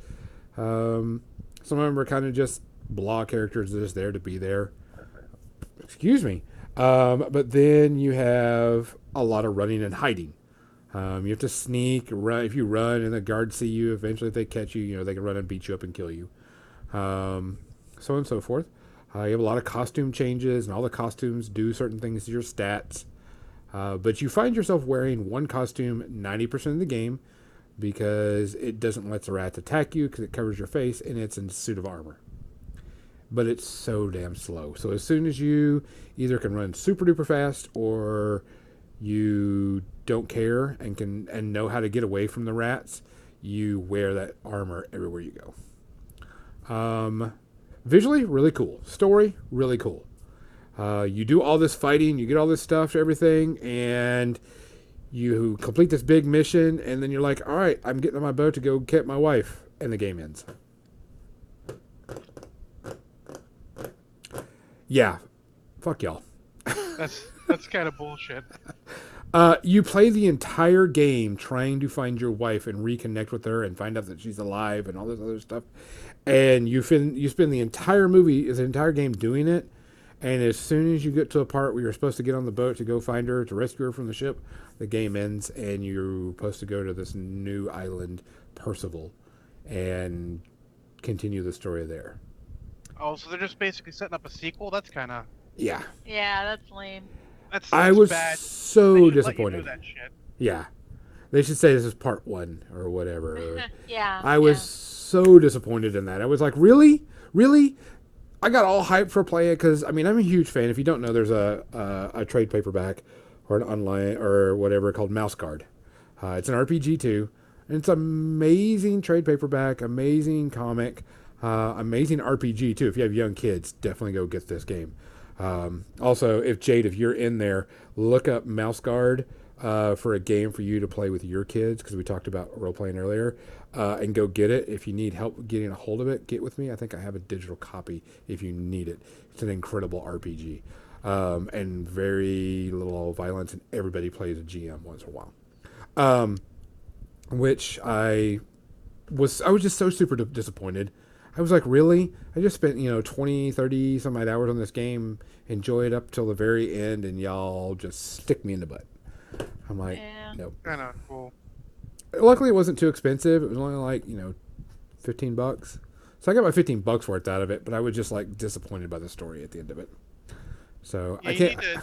Some of them are kind of just blah characters that are just there to be there. Excuse me. But then you have a lot of running and hiding. You have to sneak, run. If you run and the guards see you, eventually if they catch you, they can run and beat you up and kill you. So on and so forth. You have a lot of costume changes, and all the costumes do certain things to your stats. But you find yourself wearing one costume 90% of the game. because it doesn't let the rats attack you because it covers your face and it's in a suit of armor. But it's so damn slow. So as soon as you either can run super duper fast or you don't care and know how to get away from the rats, you wear that armor everywhere you go. Visually, really cool. Story, really cool. You do all this fighting, you get all this stuff, everything, and you complete this big mission, and then you're like, all right, I'm getting on my boat to go get my wife, and the game ends. Yeah, fuck y'all. That's kind of bullshit. You play the entire game trying to find your wife and reconnect with her and find out that she's alive and all this other stuff, and you spend the entire game doing it. And as soon as you get to a part where you're supposed to get on the boat to go find her, to rescue her from the ship, the game ends and you're supposed to go to this new island, Percival, and continue the story there. Oh, so they're just basically setting up a sequel? That's kind of... Yeah. Yeah, that's lame. That's I was bad. so disappointed. Let you know that shit. Yeah. They should say this is part 1 or whatever. Yeah. I was so disappointed in that. I was like, really? Really? I got all hyped for playing it because, I mean, I'm a huge fan. If you don't know, there's a trade paperback or an online or whatever called Mouse Guard. It's an RPG too. And it's amazing trade paperback, amazing comic, amazing RPG too. If you have young kids, definitely go get this game. Also, if you're in there, look up Mouse Guard for a game for you to play with your kids, because we talked about role playing earlier, and go get it. If you need help getting a hold of it, get with me. I think I have a digital copy if you need it. It's an incredible RPG, and very little violence, and everybody plays a GM once in a while. Which I was just so super disappointed. I was like, really? I just spent 20, 30 some odd hours on this game, enjoy it up till the very end, and y'all just stick me in the butt. I'm like, nope. Kind of cool. Luckily, it wasn't too expensive. It was only like, $15. So I got my $15 worth out of it, but I was just like disappointed by the story at the end of it. So yeah, I can't. You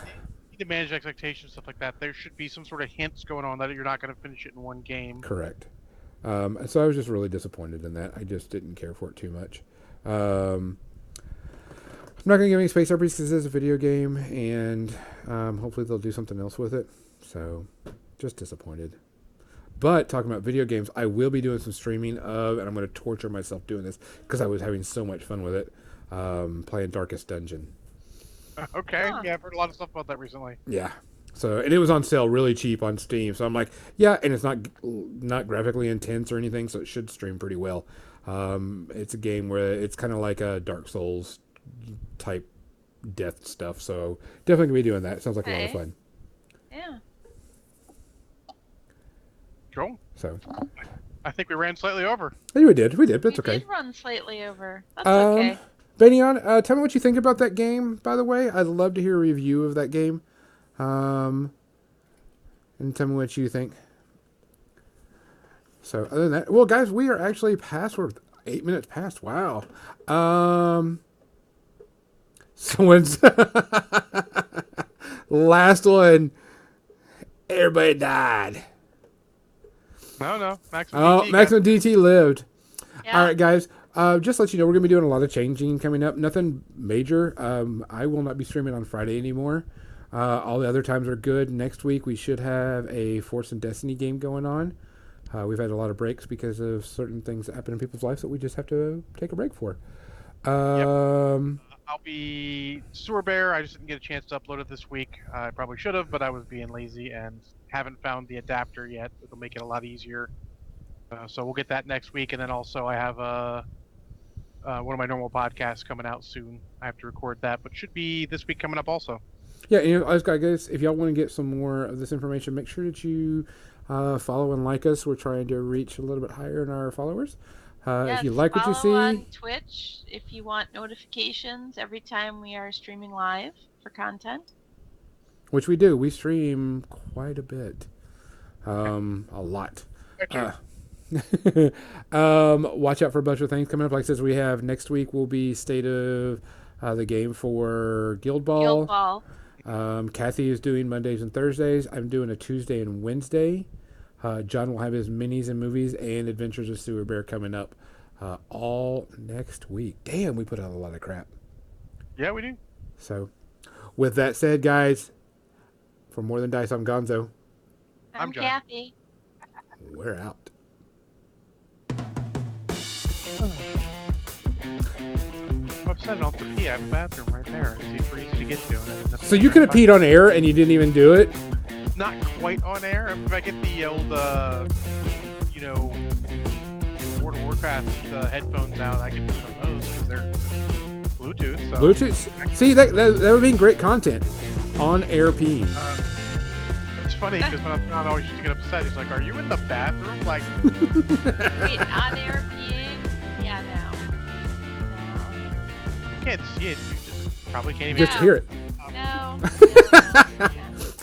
need to manage expectations, stuff like that. There should be some sort of hints going on that you're not going to finish it in one game. Correct. So I was just really disappointed in that. I just didn't care for it too much. I'm not going to give any space RPGs because it's a video game, and hopefully they'll do something else with it. So, just disappointed. But talking about video games, I will be doing some streaming of, and I'm going to torture myself doing this because I was having so much fun with it, playing Darkest Dungeon. Okay, yeah, I've heard a lot of stuff about that recently. Yeah. So, and it was on sale really cheap on Steam. So I'm like, yeah, and it's not graphically intense or anything, so it should stream pretty well. It's a game where it's kind of like a Dark Souls type death stuff. So definitely gonna be doing that. It sounds like a lot of fun. Yeah. Cool. So I think we ran slightly over. Hey, we did. That's okay. We did run slightly over. That's okay. Benyon, tell me what you think about that game, by the way. I'd love to hear a review of that game. And tell me what you think. So, other than that, well, guys, we are actually we're 8 minutes past. Wow. Someone's last one. Everybody died. No. Maximum DT lived. Yeah. All right, guys. Just to let you know, we're going to be doing a lot of changing coming up. Nothing major. I will not be streaming on Friday anymore. All the other times are good. Next week, we should have a Force and Destiny game going on. We've had a lot of breaks because of certain things that happen in people's lives that we just have to take a break for. I'll be Sewer Bear. I just didn't get a chance to upload it this week. I probably should have, but I was being lazy and haven't found the adapter yet. It'll make it a lot easier. So we'll get that next week. And then also I have one of my normal podcasts coming out soon. I have to record that, but should be this week coming up also. Yeah, guys, if y'all want to get some more of this information, make sure that you follow and like us. We're trying to reach a little bit higher in our followers. Yes, if you like what you see, follow on Twitch if you want notifications every time we are streaming live for content. Which we do. We stream quite a bit. A lot. Watch out for a bunch of things coming up. Like I said, we have next week will be State of the Game for Guild Ball. Kathy is doing Mondays and Thursdays. I'm doing a Tuesday and Wednesday John will have his minis and movies and Adventures of Sewer Bear coming up all next week. Damn, we put out a lot of crap. Yeah, we do. So, with that said, guys, for More Than Dice, I'm Gonzo. I'm John. Kathy. We're out. I'm upset I don't have to pee. I have a bathroom right there. It's super easy to get to. So you could have peed on air and you didn't even do it? Not quite on air. If I get the old, World of Warcraft headphones out, I can do it on those because they're Bluetooth. So. Bluetooth? See, that would be great content. On air peeing. It's funny because when I'm not always used to get upset, he's like, "Are you in the bathroom?" Like, Wait, on air peeing? Yeah, now. you can't see it. You just probably can't even Just hear it. No.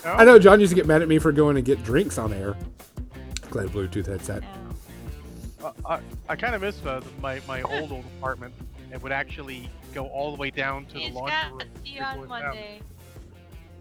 No? I know John used to get mad at me for going to get drinks on air. Glad Bluetooth headset. No. I kind of miss my old apartment. It would actually go all the way down to the He's laundry got room. to see on Monday.